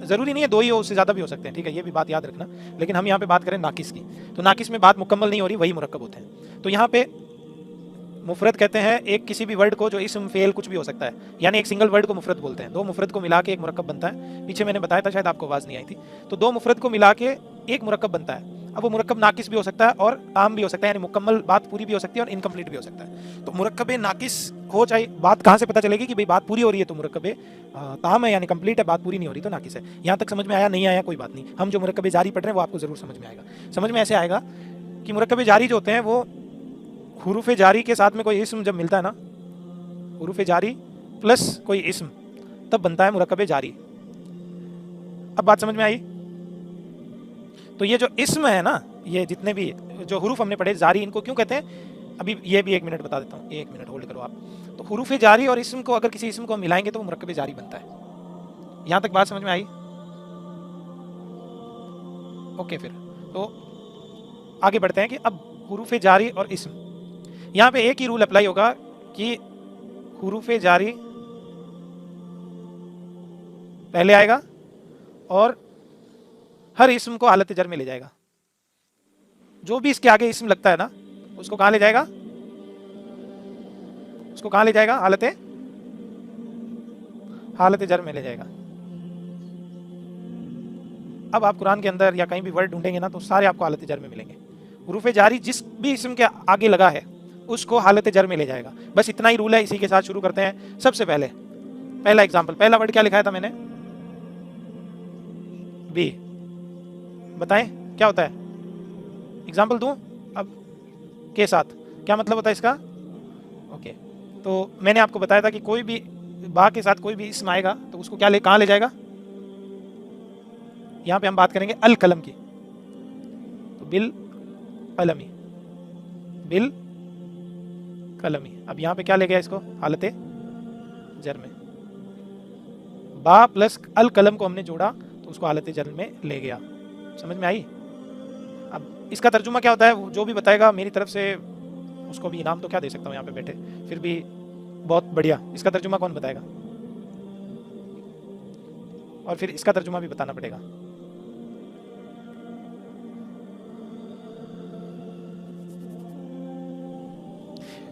जरूरी नहीं है 2 ही हो, उससे ज्यादा भी हो सकते हैं। ठीक है, ये भी बात याद रखना। लेकिन हम यहाँ पे बात करें नाकिस की, तो नाकिस में बात मुकम्मल नहीं हो रही, वही मुरक्कब होते हैं। तो यहाँ पे मुफरद कहते हैं एक किसी भी वर्ड को जो इस्म फेल कुछ भी हो सकता है, यानी एक सिंगल वर्ड को मुफरद बोलते हैं। 2 मुफरद को मिला के एक मुरक्कब बनता है। पीछे मैंने बताया था, शायद आपको आवाज़ नहीं आई थी। तो 2 मुफरद को मिला के एक मुरक्कब बनता है। अब वो मुरक्कब नाकिस भी हो सकता है और ताम भी हो सकता है, यानी मुकम्मल बात पूरी भी हो सकती है और इनकम्प्लीट भी हो सकता है। तो मुरक्कब नाकिस हो चाहे, बात कहाँ से पता चलेगी कि भाई बात पूरी हो रही है तो मुरक्कब ताम है, यानी कंप्लीट है। बात पूरी नहीं हो रही तो नाकिस है। यहाँ तक समझ में आया? नहीं आया कोई बात नहीं, हम जो मुरक्कब जारी पढ़ रहे हैं वो आपको जरूर समझ में आएगा। समझ में ऐसे आएगा कि मुरक्कब जारी जो होते हैं वो हुरूफ जारी के साथ में कोई इस्म जब मिलता है ना, हुरूफ जारी प्लस कोई इस्म, तब बनता है मुरक्कब जारी। अब बात समझ में आई? तो ये जो इस्म है ना, ये जितने भी जो हुरूफ हमने पढ़े जारी, इनको क्यों कहते हैं? अभी ये भी 1 मिनट बता देता हूँ। 1 मिनट होल्ड करो आप। तो हुरूफ जारी और इस्म को, अगर किसी इस्म को मिलाएंगे तो वो मुरक्कब जारी बनता है। यहाँ तक बात समझ में आई? ओके, फिर तो आगे बढ़ते हैं कि अब हुरूफ जारी और इस्म, यहाँ पे एक ही रूल अप्लाई होगा कि हुरूफ जारी पहले आएगा और हर इस्म को हालत जर में ले जाएगा। जो भी इसके आगे इस्म लगता है ना, उसको कहाँ ले जाएगा? उसको कहाँ ले जाएगा? हालत जर में ले जाएगा। अब आप कुरान के अंदर या कहीं भी वर्ड ढूंढेंगे ना, तो सारे आपको हालत जर में मिलेंगे। हुरूफ जारी जिस भी इस्म के आगे लगा है उसको हालत जर में ले जाएगा। बस इतना ही रूल है। इसी के साथ शुरू करते हैं। सबसे पहले पहला एग्जांपल, पहला वर्ड क्या लिखाया था मैंने? बी। बताएं क्या होता है? एग्जांपल दूं अब के साथ? क्या मतलब होता है इसका? ओके, तो मैंने आपको बताया था कि कोई भी बा के साथ कोई भी इस्म आएगा तो उसको क्या कहाँ ले जाएगा? यहाँ पे हम बात करेंगे अल कलम की। तो बिल कलमी, बिल कलमी। अब यहाँ पे क्या ले गया इसको? हालत जर में। बा प्लस अल कलम को हमने जोड़ा तो उसको हालत जर में ले गया। समझ में आई? अब इसका तर्जुमा क्या होता है, जो भी बताएगा मेरी तरफ से उसको भी इनाम तो क्या दे सकता हूँ यहाँ पे बैठे, फिर भी बहुत बढ़िया, इसका तर्जुमा कौन बताएगा? और फिर इसका तर्जुमा भी बताना पड़ेगा।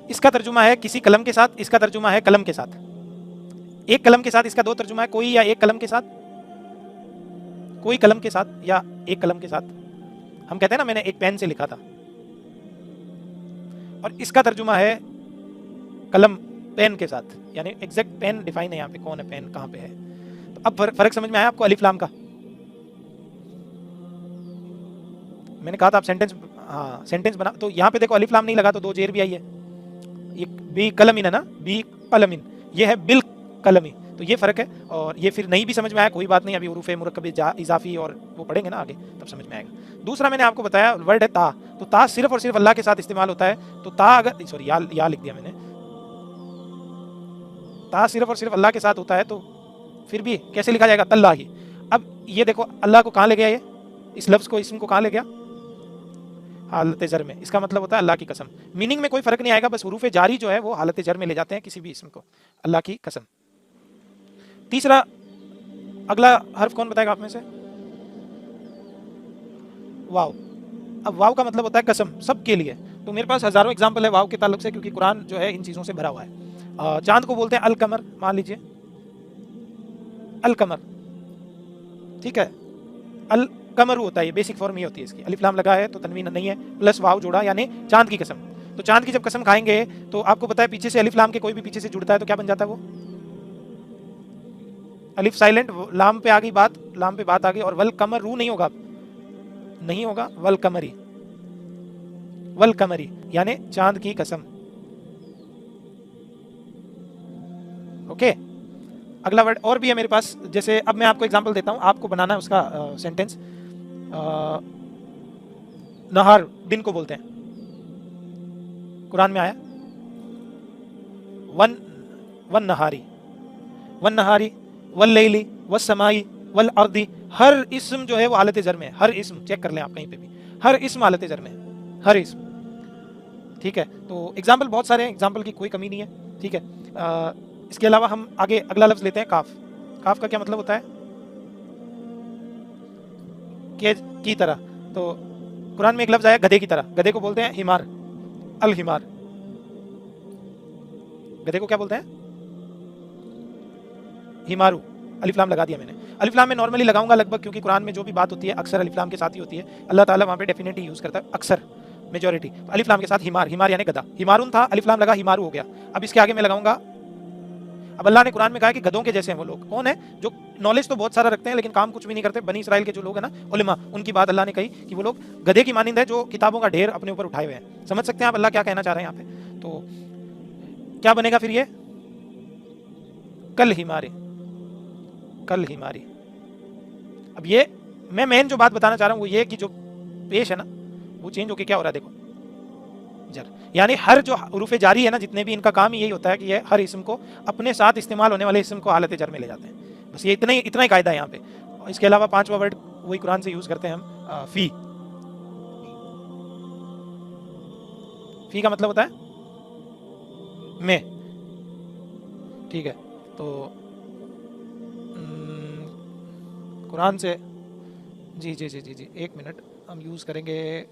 इसका तर्जुमा है किसी कलम के साथ, इसका तर्जुमा है कलम के साथ। एक कलम के साथ इसका दो तर्जुमा है, कोई या एक कलम के साथ, कोई कलम के साथ या एक कलम के साथ। हम कहते हैं ना मैंने एक पेन से लिखा था। और इसका तर्जुमा है कलम पेन के साथ, यानी एग्जैक्ट पेन डिफाइन है यहाँ पे, कौन है पेन, कहाँ पे है। तो अब फर्क समझ में आया आपको अलिफ लाम का? मैंने कहा था आप सेंटेंस, हाँ सेंटेंस बना, तो यहाँ पे देखो अलिफ लाम नहीं लगा तो दो जेर भी आई है। ये बी कलमिन है ना, बी कलमिन, ये है बिल कलमी, तो ये फर्क है। और ये फिर नहीं भी समझ में आया कोई बात नहीं, अभी हुरूफ मुरक्कब इजाफी और वो पढ़ेंगे ना आगे तब समझ में आएगा। दूसरा मैंने आपको बताया वर्ड है ता, तो ता सिर्फ और सिर्फ अल्लाह के साथ इस्तेमाल होता है। तो ता अगर, सॉरी या लिख दिया मैंने, ता सिर्फ और सिर्फ अल्लाह के साथ होता है, तो फिर भी कैसे लिखा जाएगा? तल्लाही। अब ये देखो अल्लाह को कहाँ ले गया, ये इस लफ्ज़ को, इसम को कहाँ ले गया? हालत जर में। इसका मतलब होता है अल्लाह की कसम। मीनिंग में कोई फर्क नहीं आएगा, बस हुरूफ जारी जो है वो हालत जर में ले जाते हैं किसी भी इसम को, अल्लाह की कसम। तीसरा अगला हर्फ कौन बताएगा आप में से? वाव। अब वाव का मतलब होता है कसम, सबके लिए। तो मेरे पास हजारों एग्जाम्पल है वाव के ताल्लुक से, क्योंकि कुरान जो है इन चीज़ों से भरा हुआ है। चांद को बोलते हैं अल कमर, मान लीजिए अल कमर, ठीक है। अल कमरू होता है, ये बेसिक फॉर्म ये होती है इसकी। अलिफ लाम लगा है तो तनवीन नहीं है, प्लस वाव जोड़ा, यानी चांद की कसम। तो चांद की जब कसम खाएंगे तो आपको पता है पीछे से अलिफ लाम के कोई भी पीछे से जुड़ता है तो क्या बन जाता है वो? अलिफ साइलेंट, लाम पे आ गई बात, लाम पे बात आ गई, और वल कमर रू नहीं होगा, नहीं होगा, वल कमरी, वल कमरी यानी चांद की कसम। ओके, अगला वर्ड और भी है मेरे पास, जैसे अब मैं आपको एग्जांपल देता हूं, आपको बनाना है उसका सेंटेंस। नहार दिन को बोलते हैं, कुरान में आया वन वन नहारी, वन नहारी, वल लैली, वस समाई, वल अर्दी। हर इस्म जो है वो हालत जर में है, हर इस्म, चेक कर लें आप कहीं पे भी, हर इस्म हालत जर में है, हर इस्म, ठीक है। तो एग्जाम्पल बहुत सारे हैं, एग्जाम्पल की कोई कमी नहीं है, ठीक है। इसके अलावा हम आगे अगला लफ्ज लेते हैं काफ। काफ का क्या मतलब होता है? के की तरह। तो कुरान में एक लफ्ज आया गधे की तरह, गधे को बोलते हैं हिमार, अल हिमार। गधे को क्या बोलते हैं? हिमारू। अलिफ लाम लगा दिया मैंने। अलिफ लाम में नॉर्मली लगाऊंगा लगभग, क्योंकि कुरान में जो भी बात होती है अक्सर अलिफ लाम के साथ ही होती है। अल्लाह ताला वहाँ पे डेफिनेटली यूज करता है, अक्सर मेजॉरिटी। तो अलिफ लाम के साथ हिमार, हिमार यानी गधा। हिमारून था, अलिफ लाम लगा, हिमारू हो गया। अब इसके आगे मैं लगाऊंगा, अब अल्लाह ने कुरान में कहा कि गधों के जैसे हैं वो लोग। कौन है? जो नॉलेज तो बहुत सारा रखते हैं लेकिन काम कुछ भी नहीं करते। बनी इसराइल के जो लोग हैं ना, उलमा, उनकी बात अल्लाह ने कही कि वो लोग गधे की मानिंद है जो किताबों का ढेर अपने ऊपर उठाए हुए हैं। समझ सकते हैं आप अल्लाह क्या कहना चाह रहे हैं यहाँ पे? तो क्या बनेगा फिर ये? कल हिमारे, कल हिमारी। अब ये मैं मेन जो बात बताना चाह रहा हूँ वो ये कि जो पेश है ना वो चेंज होके क्या हो रहा है, देखो जर, यानी हर जो हुरूफ जारी है ना, जितने भी, इनका काम यही होता है कि ये हर इस्म को अपने साथ इस्तेमाल होने वाले इस्म को हालत जर में ले जाते हैं। बस ये इतना ही कायदा है यहाँ पे। इसके अलावा पांचवा वर्ड वही कुरान से यूज करते हैं हम, फी। फी का मतलब होता है में, ठीक है। तो कुरान से, जी जी जी जी जी, एक मिनट, हम यूज करेंगे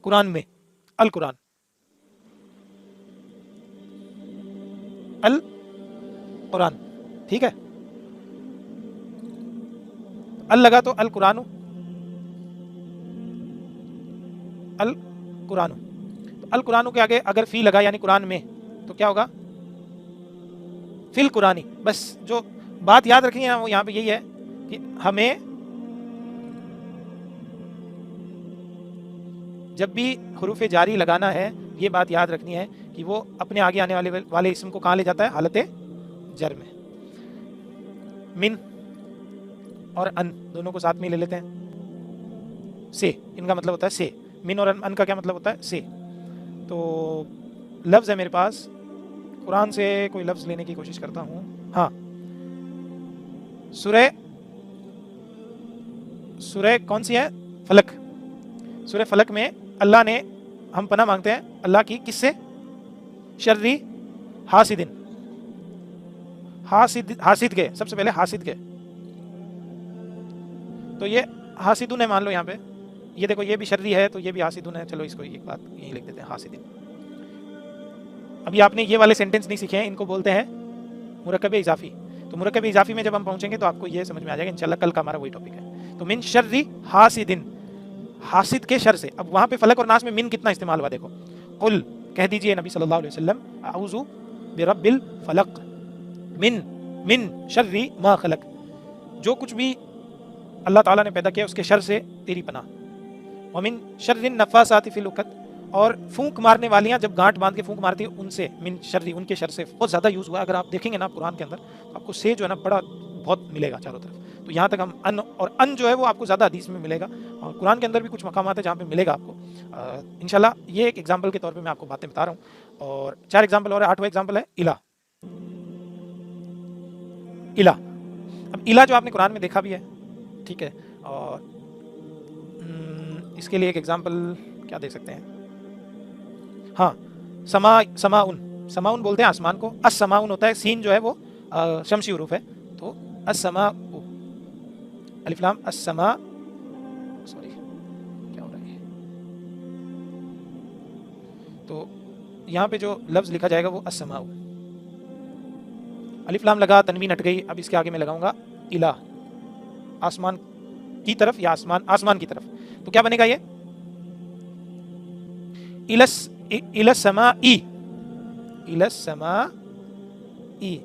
कुरान में अल कुरान, अल कुरान, ठीक है। अल लगा तो अल कुरान, अल कुरान। तो अल कुरान के आगे अगर फी लगा यानी कुरान में, तो क्या होगा? फिल कुरानी। बस जो बात याद रखनी है वो यहाँ पे यही है कि हमें जब भी हुरूफ जारी लगाना है ये बात याद रखनी है कि वो अपने आगे आने वाले इस्म को कहाँ ले जाता है? हालत जर में। मिन और अन दोनों को साथ में ले लेते हैं। से, इनका मतलब होता है से। मिन और अन का क्या मतलब होता है? से। तो लफ्ज़ है मेरे पास, कुरान से कोई लफ्ज़ लेने की कोशिश करता हूँ। हाँ, सूरह कौन सी है? फलक। सूरह फलक में अल्लाह ने, हम पनाह मांगते हैं अल्लाह की, किससे? शर्री हासिदिन, हासिद, हासिद के, सबसे पहले हासिद के, तो ये हासिदुन है मान लो यहाँ पे, ये देखो ये भी शर्री है तो ये भी हासिदुन है, चलो इसको एक बात यही लिख देते हैं हासिदिन। अभी आपने ये वाले सेंटेंस नहीं सीखे हैं, इनको बोलते हैं मुरक्कब इजाफी। तो मुरक्कब इजाफी में जब हम पहुंचेंगे तो आपको ये समझ में आ जाएगा इंशाल्लाह, कल का हमारा वही टॉपिक है। तो मिन शर्री हासिदिन, हासिद के शर से। अब वहां पे फलक और नास में मिन कितना इस्तेमाल हुआ देखो, कुल कह दीजिए नबी सल्लल्लाहु अलैहि वसल्लम आऊज़ु बिरब्बिल फलक मिन मिन शर्री मा खलक, जो कुछ भी अल्लाह ताला ने पैदा किया उसके शर से तेरी पनाह। व मिन शर्रिन नफ़ासाति फिल उक़द, और फूंक मारने वालियां जब गांठ बांध के फूंक मारती है उनसे, मिन शर्री, उनके शर से बहुत ज़्यादा यूज़ हुआ है। अगर आप देखेंगे ना कुरान के अंदर तो आपको से जो है ना बड़ा बहुत मिलेगा चारों तरफ। तो यहाँ तक हम अन, और अन जो है वो आपको ज़्यादा हदीस में मिलेगा, और कुरान के अंदर भी कुछ मकामात है जहाँ पे मिलेगा आपको। इंशाल्लाह ये एक एग्जाम्पल के तौर पे मैं आपको बातें बता रहा हूँ। और 4 एग्जाम्पल और 8वां एग्जाम्पल है इला। इला, अब इला जो आपने कुरान में देखा भी है, ठीक है, और इसके लिए एक एग्जाम्पल क्या दे सकते हैं, हाँ समा, समाउन, समाउन बोलते हैं आसमान को, अस समाउन होता है, सीन जो है वो शमसी हुरूफ है, तो अस समा, अलिफ लाम अस समा, सॉरी क्या हो रहा है, तो यहाँ पे जो लफ्ज लिखा जाएगा वो अस समाउ, अलिफ लाम लगा, तनवीन हट गई, अब इसके आगे मैं लगाऊंगा इला, आसमान की तरफ या आसमान, आसमान की तरफ, तो क्या बनेगा ये इलस, इलस समा ई, इलस समा ई।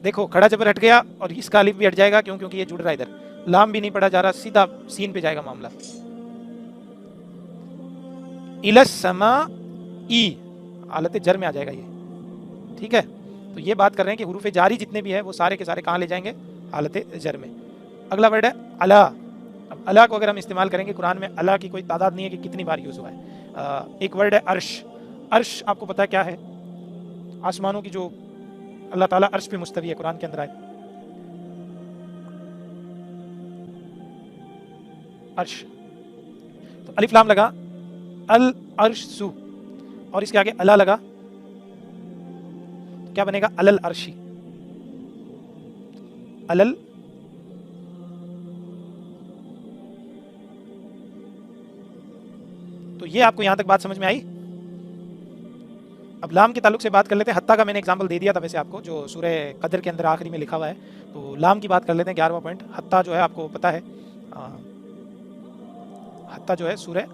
देखो खड़ा जबर हट गया और इसका अलिफ भी हट जाएगा, क्यों, क्योंकि ये जुड़ रहा है इधर, लाम भी नहीं पढ़ा जा रहा, सीधा सीन पे जाएगा मामला। इलस समा ई हालत जर में आ जाएगा ये, ठीक है। तो ये बात कर रहे हैं कि हुरूफ जारी जितने भी है वो सारे के सारे कहाँ ले जाएंगे, हालत जर में। अगला वर्ड है अला। अब अला को अगर हम इस्तेमाल करेंगे कुरान में, अला की कोई तादाद नहीं है कि कितनी बार यूज हुआ है। एक वर्ड है अर्श। अर्श आपको पता है क्या है, आसमानों की जो अल्लाह ताला अर्श पे मुस्तवी है, कुरान के अंदर आए अर्श, तो अलिफ लाम लगा अल अर्श सु, और इसके आगे अला लगा, तो क्या बनेगा अलल अर्शी, अलल, तो ये आपको यहां तक बात समझ में आई। अब लाम के ताल्लुक से बात कर लेते हैं। हत्ता का मैंने एग्जांपल दे दिया था वैसे आपको, जो सूरह कदर के अंदर आखिरी में लिखा हुआ है। तो लाम की बात कर लेते हैं, 11वां पॉइंट। हत्ता जो है आपको पता है, हत्ता जो है सूरह,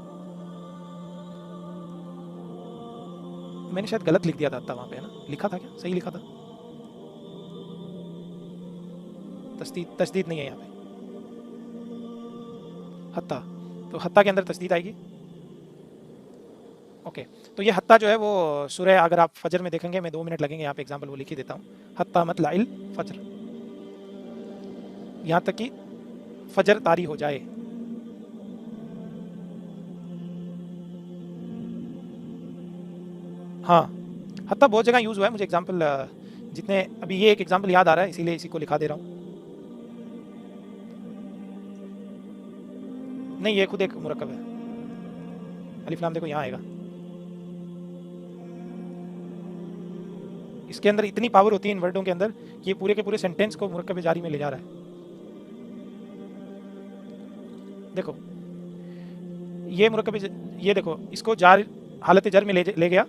मैंने शायद गलत लिख दिया था हत्ता, वहां पे है ना, लिखा था क्या, सही लिखा था, तस्दीद नहीं है यहाँ पे, हत्ता, तो हत्ता के अंदर तस्दीद आएगी। ओके, तो ये हत्ता जो है वो सूरह, अगर आप फजर में देखेंगे, मैं 2 मिनट लगेंगे यहाँ पे एग्जांपल वो लिख ही देता हूँ। हत्ता मतलाइल फजर, यहाँ तक कि फजर तारी हो जाए। हाँ, हत्ता बहुत जगह यूज हुआ है, मुझे एग्जांपल जितने, अभी ये एक एग्जांपल याद आ रहा है इसीलिए इसी को लिखा दे रहा हूँ। नहीं, ये खुद एक मुरक्कब है, अलिफ लाम देखो यहाँ आएगा, इसके अंदर इतनी पावर होती है इन वर्डों के अंदर, ये पूरे के पूरे सेंटेंस को मुरक्कब जारी में ले जा रहा है। देखो ये मुरक्कब, ये देखो इसको जार, हालत जर में ले गया,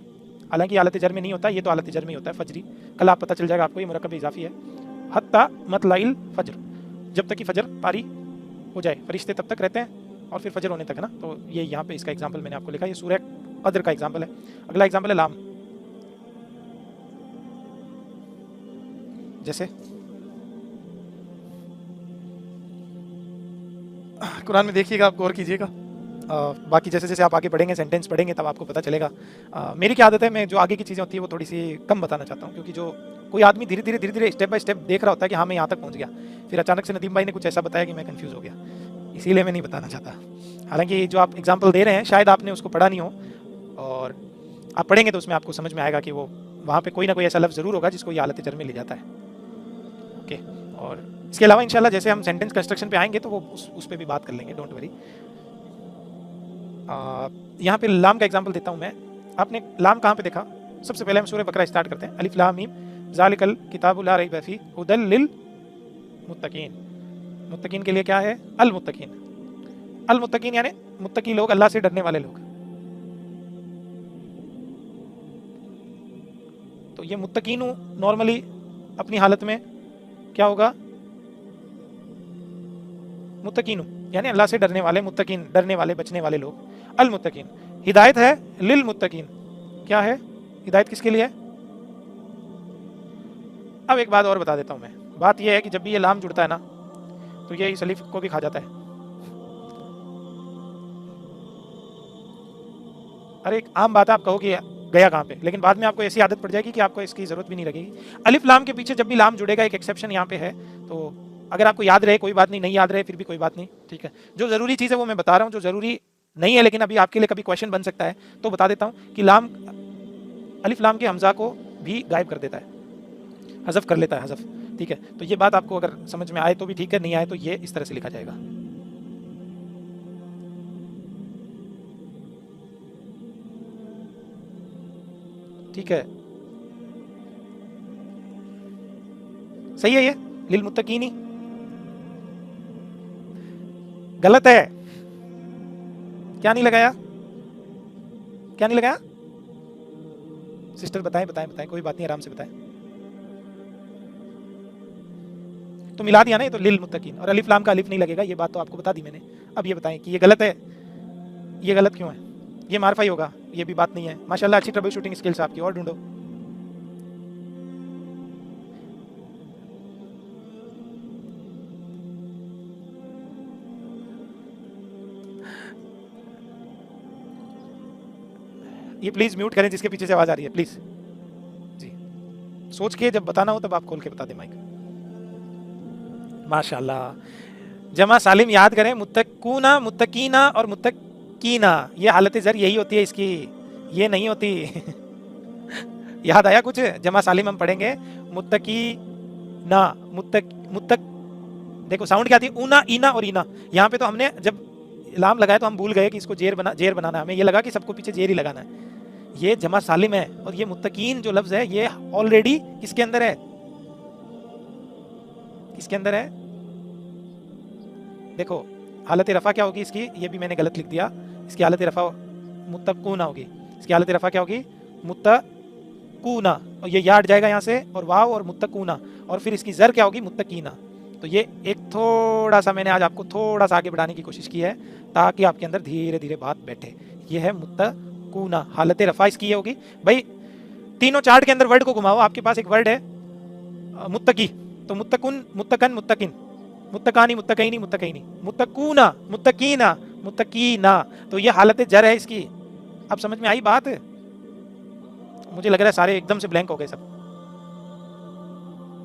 हालांकि हालत जर में नहीं होता, ये तो हालत जर में ही होता है, फजरी, कल आप पता चल जाएगा आपको, ये मुरक्कब इजाफी है। हत्ता मतलाइल फजर, जब तक कि फजर तारी हो जाए, फरिश्ते तब तक रहते हैं और फिर फजर होने तक, है ना। तो ये यहाँ पे इसका एग्जाम्पल मैंने आपको लिखा, ये सूरह कद्र का एग्जाम्पल है। अगला एग्जाम्पल है लाम, जैसे कुरान में देखिएगा, आप गौर कीजिएगा, बाकी जैसे जैसे आप आगे बढ़ेंगे, सेंटेंस पढ़ेंगे, तब आपको पता चलेगा। मेरी क्या आदत है, मैं जो आगे की चीज़ें होती है वो थोड़ी सी कम बताना चाहता हूँ, क्योंकि जो कोई आदमी धीरे धीरे स्टेप बाय स्टेप देख रहा होता है कि हाँ मैं यहाँ तक पहुँच गया, फिर अचानक से नदीम भाई ने कुछ ऐसा बताया कि मैं कंफ्यूज हो गया, इसीलिए मैं नहीं बताना चाहता। हालांकि जो आप एग्जाम्पल दे रहे हैं शायद आपने उसको पढ़ा नहीं हो, और आप पढ़ेंगे तो उसमें आपको समझ में आएगा कि वो वहाँ पे कोई ना कोई ऐसा लफ्ज़ ज़रूर होगा जिसको ये हालत जर में ले जाता है। ओके, और इसके अलावा इंशाल्लाह जैसे हम सेंटेंस कंस्ट्रक्शन पे आएंगे तो वो उस पर भी बात कर लेंगे, डोंट वरी। यहाँ पे लाम का एग्जांपल देता हूँ मैं। आपने लाम कहाँ पे देखा? सबसे पहले हम सूरह बकरा स्टार्ट करते हैं। अलिफ लाम मीम ज़ालिकल किताबु ला रैब फीह हुदल लिल मुत्तकीन। मुत्तकीन के लिए क्या है? अल मुत्तकीन। अल मुत्तकीन यानी मुत्तकी लोग, अल्लाह से डरने वाले लोग। तो ये मुत्तकीन नॉर्मली अपनी हालत में क्या होगा? मुत्तकीन यानी अल्लाह से डरने वाले, मुत्तकीन डरने वाले, बचने वाले लोग। अल मुत्तकीन। हिदायत है लिल मुत्तकीन। क्या है हिदायत? किसके लिए? अब एक बात और बता देता हूं मैं। बात यह है कि जब भी ये लाम जुड़ता है ना, तो ये इस अलिफ को भी खा जाता है। अरे एक आम बात है, आप कहो कि गया कहाँ पे, लेकिन बाद में आपको ऐसी आदत पड़ जाएगी कि आपको इसकी जरूरत भी नहीं लगेगी। अलिफ लाम के पीछे जब भी लाम जुड़ेगा, एक एक्सेप्शन यहाँ पे है, तो अगर आपको याद रहे कोई बात नहीं, नहीं याद रहे फिर भी कोई बात नहीं, ठीक है। जो जरूरी चीज़ है वो मैं बता रहा हूँ, जो जरूरी नहीं है लेकिन अभी आपके लिए कभी क्वेश्चन बन सकता है, तो बता देता हूँ कि लाम अलिफ लाम के हमजा को भी गायब कर देता है, हज़फ कर लेता है, हज़फ, ठीक है। तो ये बात आपको अगर समझ में आए तो भी ठीक है, नहीं आए तो ये इस तरह से लिखा जाएगा। ठीक है, सही है ये लिल मुत्तकीनी? गलत है। क्या नहीं लगाया? क्या नहीं लगाया? सिस्टर बताएं बताएं बताएं, कोई बात नहीं, आराम से बताएं। तो मिला दिया ना ये तो, लिल मुत्तकीन, और अलिफ लाम का अलिफ नहीं लगेगा, ये बात तो आपको बता दी मैंने। अब ये बताएं कि ये गलत है। ये गलत क्यों है? ये मारफा ही होगा, ये भी बात नहीं है। माशाल्लाह अच्छी ट्रबल शूटिंग स्किल्स आपकी, और ढूंढो। ये प्लीज म्यूट करें जिसके पीछे से आवाज आ रही है, प्लीज जी। सोच के जब बताना हो तब आप खोल के बता दें माइक। माशाल्लाह। जमा सालिम याद करें, मुत्तकूना, मुत्तकीना और मुत्तकीना, ये हालत जर यही होती है इसकी, ये नहीं होती। याद आया कुछ? जमा सालिम हम पढ़ेंगे मुत्तकीना, मुत्तक, देखो साउंड क्या आती है? ऊना, ईना और ईना। यहाँ पे तो हमने जब लाम लगाया तो हम भूल गए कि इसको जेर बनाना है, हमें ये लगा कि सबको पीछे जेर ही लगाना है। ये जमा सालिम है, और ये मुत्तकीन जो लफ्ज है ये ऑलरेडी किसके अंदर है? किसके अंदर है? देखो हालत रफा क्या होगी इसकी, ये भी मैंने गलत लिख दिया। इसकी हालत रफा मुत्तकूना होगी। इसकी हालत रफा क्या होगी? मुत्तकूना, और ये याद जाएगा यहाँ से, और वाव और मुत्तकूना, और फिर इसकी जर क्या होगी? मुत्तकीना। तो ये एक थोड़ा सा मैंने आज आपको थोड़ा सा आगे बढ़ाने की कोशिश की है ताकि आपके अंदर धीरे धीरे बात बैठे। ये है मुत्तकूना, हालत रफा इसकी ये होगी। भाई तीनों चार्ट के अंदर वर्ड को घुमाओ, आपके पास एक वर्ड है मुत्तकी, तो मुत्तकुन, मुत्तकन, मुत्तकिन, मुत्तकानी, मुत्तकईनी, मुत्तकईनी, मुत्तकूना, मुत्तकीना, मुत्तकीना। तो ये हालत जर है इसकी। अब समझ में आई बात? मुझे लग रहा है सारे एकदम से ब्लैंक हो गए सब।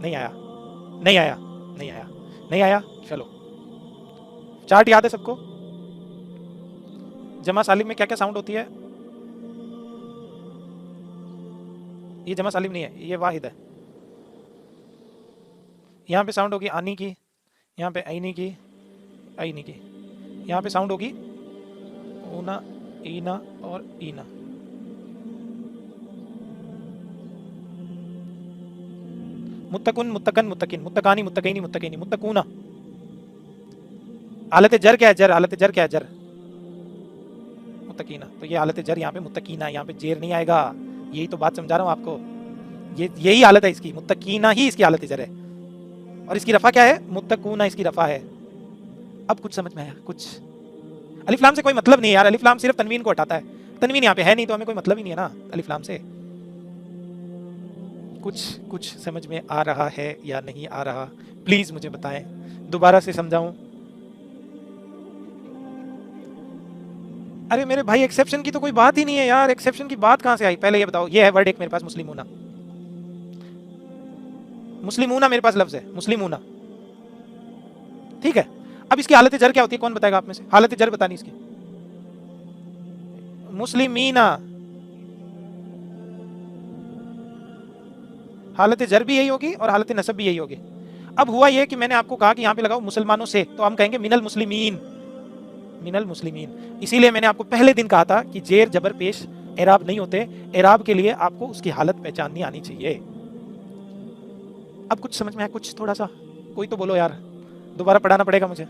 नहीं आया, नहीं आया, नहीं आया, नहीं आया। चलो चार्ट याद है सबको? जमा सालिम में क्या क्या साउंड होती है? ये जमा सालिम नहीं है, ये वाहिद है। यहाँ पे साउंड होगी आनी की, यहाँ पे आईनी की, आईनी की। यहाँ पे साउंड होगी ऊना, ईना और ईना। मुत्तकुन, मुत्तकन, मुत्तकिन, मुत्तकानी, मुत्तकईनी, मुत्तकईनी, मुत्तकूना। हालत जर क्या है? जर, हालत जर क्या है? जर, मुत्तकीना। तो ये हालत जर यहाँ पे मुत्तकीना, यहाँ पे जेर नहीं आएगा। यही तो बात समझा रहा हूँ आपको, ये यही हालत है इसकी, मुत्तकीना ही इसकी हालत जर है। और इसकी रफा क्या है? मुत्तकूना इसकी रफा है। अब कुछ समझ में आया? कुछ अलिफ लाम से कोई मतलब नहीं है यार, अलिफ लाम सिर्फ तनवीन को हटाता है। तनवीन यहाँ पे है नहीं तो हमें कोई मतलब ही नहीं है ना अलिफ लाम से। कुछ समझ में आ रहा है या नहीं आ रहा? प्लीज मुझे बताएं, दोबारा से समझाऊं? अरे मेरे भाई एक्सेप्शन की तो कोई बात ही नहीं है यार, एक्सेप्शन की बात कहां से आई? पहले ये बताओ। ये है वर्ड एक मेरे पास, मुस्लिमूना। मुस्लिमूना मेरे पास लफ्ज है, मुस्लिमूना, ठीक है। अब इसकी हालत जर क्या होती है? कौन बताएगा आप में से? हालत जर बतानी इसकी। मुस्लिमीना, हालत जर भी यही होगी और हालत नसब भी यही होगी। अब हुआ यह कि मैंने आपको कहा कि यहाँ पे लगाओ मुसलमानों से, तो हम कहेंगे मिनल मुस्लिमीन, मिनल मुस्लिमीन। इसीलिए मैंने आपको पहले दिन कहा था कि जेर जबर पेश एराब नहीं होते। एराब के लिए आपको उसकी हालत पहचाननी आनी चाहिए। अब कुछ समझ में आया? कुछ थोड़ा सा कोई तो बोलो यार, दोबारा पढ़ाना पड़ेगा मुझे।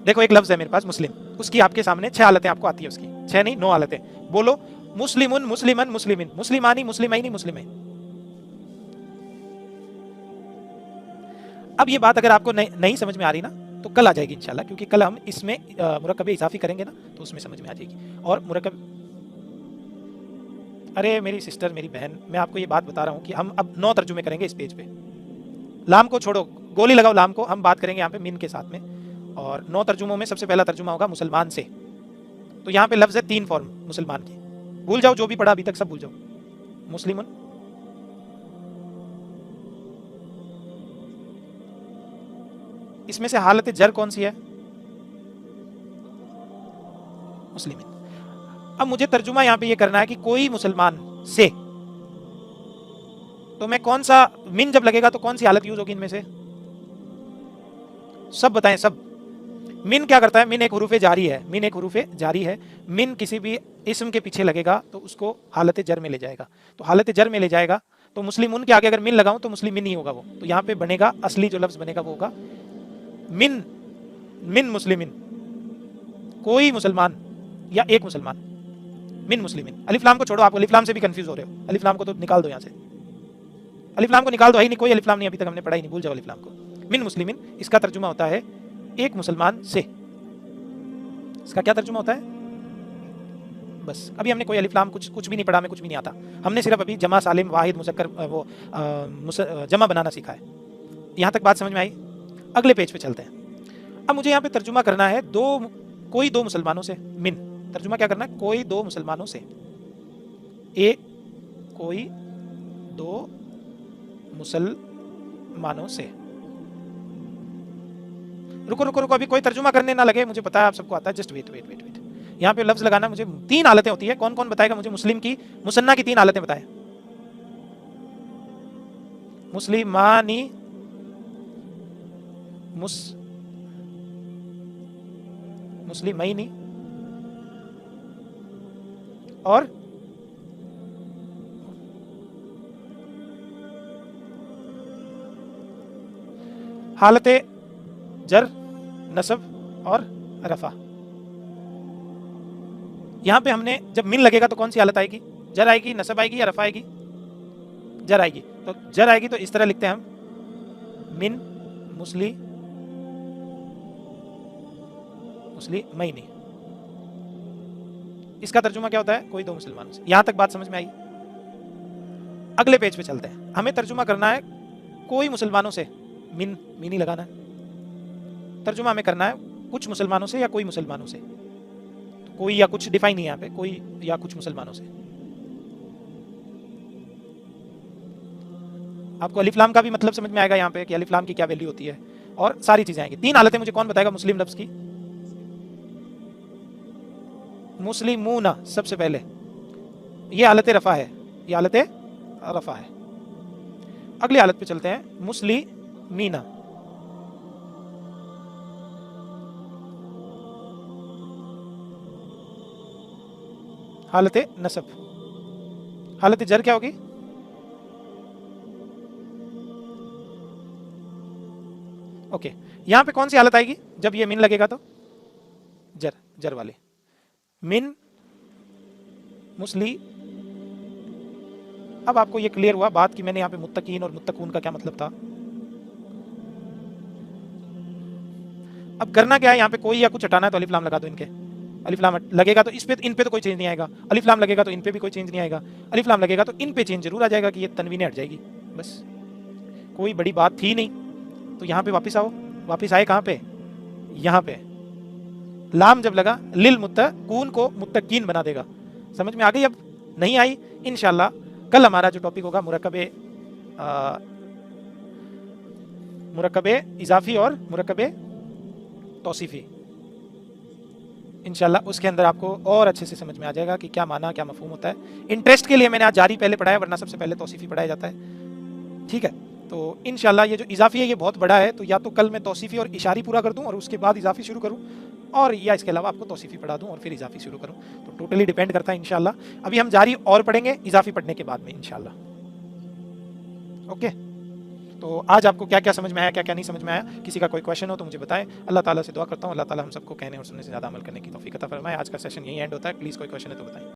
देखो एक लफ्ज है मेरे पास मुस्लिम, उसकी आपके सामने 6 हालतें आपको आती है उसकी, 6 नहीं 9 हालतें। बोलो मुस्लिमुन, मुस्लिमन, मुस्लिमिन, मुस्लिमानी, मुस्लिमैनी, मुस्लिमैन। अब ये बात अगर आपको नहीं समझ में आ रही ना, तो कल आ जाएगी इंशाल्लाह, क्योंकि कल हम इसमें मुरक्कब इजाफी करेंगे ना, तो उसमें समझ में आ जाएगी। और मुरक्कब, अरे मेरी सिस्टर, मेरी बहन, मैं आपको ये बात बता रहा हूँ कि हम अब 9 तर्जुमे करेंगे इस पेज पे। लाम को छोड़ो, गोली लगाओ लाम को, हम बात करेंगे यहाँ पे मिन के साथ में। और 9 तर्जुमों में सबसे पहला तर्जुमा होगा मुसलमान से। तो यहाँ पे लफ्ज है 3 फॉर्म मुसलमान की, भूल जाओ जो भी पढ़ा अभी तक, सब भूल जाओ। मुस्लिमुन, इसमें से हालत जर कौन सी है? मुस्लिमिन। अब मुझे तर्जुमा यहाँ पे ये करना है कि कोई मुसलमान से, तो मैं कौन सा मिन जब लगेगा तो कौन सी हालत यूज होगी इनमें से? सब बताएं सब। मिन क्या करता है? मिन एक हुरूफ जारी है, मिन एक हुरूफ जारी है। मिन किसी भी इस्म के पीछे लगेगा तो उसको हालत जर में ले जाएगा। तो हालत जर में ले जाएगा तो मुस्लिमुन के आगे अगर मिन लगाऊं तो मुस्लिमिन ही होगा वो। तो यहाँ पे बनेगा, असली जो लफ्ज बनेगा वो होगा मिन, मिन मुस्लिमिन, कोई मुसलमान या एक मुसलमान, मिन मुस्लिमिन। अलिफ्लाम को छोड़ो, आप अलिफ्लाम से भी कंफ्यूज हो रहे हो, अलिफ्लाम को तो निकाल दो यहाँ से, अलिफ्लाम को निकाल दो, है नहीं कोई अलिफ्लाम नहीं, अभी तक हमने पढ़ा ही नहीं, भूल जाओ अलिफ्लाम को। मिन मुस्लिमिन, इसका तर्जुमा होता है एक मुसलमान से। इसका क्या तर्जुमा होता है? बस अभी हमने कोई अलिफ्लाम कुछ भी नहीं पढ़ा, हमें कुछ भी नहीं आता, हमने सिर्फ अभी जमा सालिम वाहिद मुसक्कर वो जमा बनाना सीखा है। यहाँ तक बात समझ में आई? अगले पेज पे चलते हैं। अब मुझे यहाँ पे तर्जुमा करना है कोई दो मुसलमानों से। मिन तर्जुमा क्या करना है? कोई दो मुसलमानों से, कोई दो मुसलमानों से। रुको रुको रुको, अभी कोई तर्जुमा करने ना लगे, मुझे पता है आप सबको आता है, just wait wait wait wait. यहाँ पे लफ्ज लगाना मुझे 3 हालतें होती है। कौन कौन बताएगा मुझे मुस्लिम की मुसन्ना की 3 हालतें बताए? मुस्लिमानी, मुस्लिमैनी और हालते जर, नसब और रफा। यहां पे हमने जब मिन लगेगा तो कौन सी हालत आएगी? जर आएगी, नसब आएगी या रफा आएगी? जर आएगी। तो जर आएगी तो इस तरह लिखते हैं हम, मिन मुस्लिमैनी। इसका तर्जुमा क्या होता है? कोई दो मुसलमानों से। यहां तक बात समझ में आई? अगले पेज पे चलते हैं। हमें तर्जुमा करना है कोई मुसलमानों से, मिन ही लगाना है। तर्जुमा हमें करना है कुछ मुसलमानों से या कोई मुसलमानों से। तो कोई या कुछ डिफाइन नहीं है यहाँ पे, कोई या कुछ मुसलमानों से। आपको अलिफ्लाम का भी मतलब समझ में आएगा यहाँ पे कि अलिफ्लाम की क्या वैल्यू होती है, और सारी चीजें आएंगी। 3 हालतें मुझे कौन बताएगा मुस्लिम लफ्ज की? मुस्लिमूना सबसे पहले, ये हालत रफा है, ये हालत रफा है। अगली हालत पे चलते हैं, मुस्लिमीना। हालत नसब। हालत जर क्या होगी? ओके, यहां पे कौन सी हालत आएगी जब ये मिन लगेगा? तो जर वाले, मिन मुस्ली। अब आपको ये क्लियर हुआ बात कि मैंने यहाँ पे मुत्तकीन और मुत्तकून का क्या मतलब था। अब करना क्या है, यहाँ पे कोई या कुछ हटाना है तो अलिफ लाम लगा दो इनके। अलिफ लाम लगेगा तो इन पे तो कोई चेंज नहीं आएगा, अलिफ लाम लगेगा तो इन पे भी कोई चेंज नहीं आएगा, अलिफ लाम लगेगा तो इन पे चेंज जरूर आ जाएगा कि ये तनवीनें हट जाएगी। बस कोई बड़ी बात थी नहीं। तो यहाँ पे वापस आओ, वापस आए कहाँ पे? यहाँ पे लाम जब लगा लिल मुत्तकून को मुत्तकीन बना देगा। समझ में आ गई? अब नहीं आई? इंशाल्लाह कल हमारा जो टॉपिक होगा मुरक्कबे इजाफी और मुरक्कबे तौसीफी, इंशाल्लाह उसके अंदर आपको और अच्छे से समझ में आ जाएगा कि क्या माना, क्या मफहूम होता है। इंटरेस्ट के लिए मैंने आज जारी पहले पढ़ाया, वरना सबसे पहले तौसीफी पढ़ाया जाता है। ठीक है, तो इंशाल्लाह ये जो इजाफी है ये बहुत बड़ा है, तो या तो कल मैं तौसीफी और इशारी पूरा कर दूं और उसके बाद इजाफी शुरू करूं, और या इसके अलावा आपको तौसीफी पढ़ा दूं और फिर इजाफी शुरू करूं। तो टोटली डिपेंड करता है इंशाल्लाह। अभी हम जारी और पढ़ेंगे इजाफी पढ़ने के बाद में इंशाल्लाह। ओके, तो आज आपको क्या क्या समझ में आया, क्या क्या नहीं समझ में आया, किसी का कोई क्वेश्चन हो तो मुझे बताएं। अल्लाह ताला से दुआ करता हूँ, अल्लाह ताला हम सबको कहने और सुनने से ज़्यादा अमल करने की तौफीक अता फरमाए। आज का सेशन यही एंड होता है। प्लीज़ कोई क्वेश्चन है तो बताएं।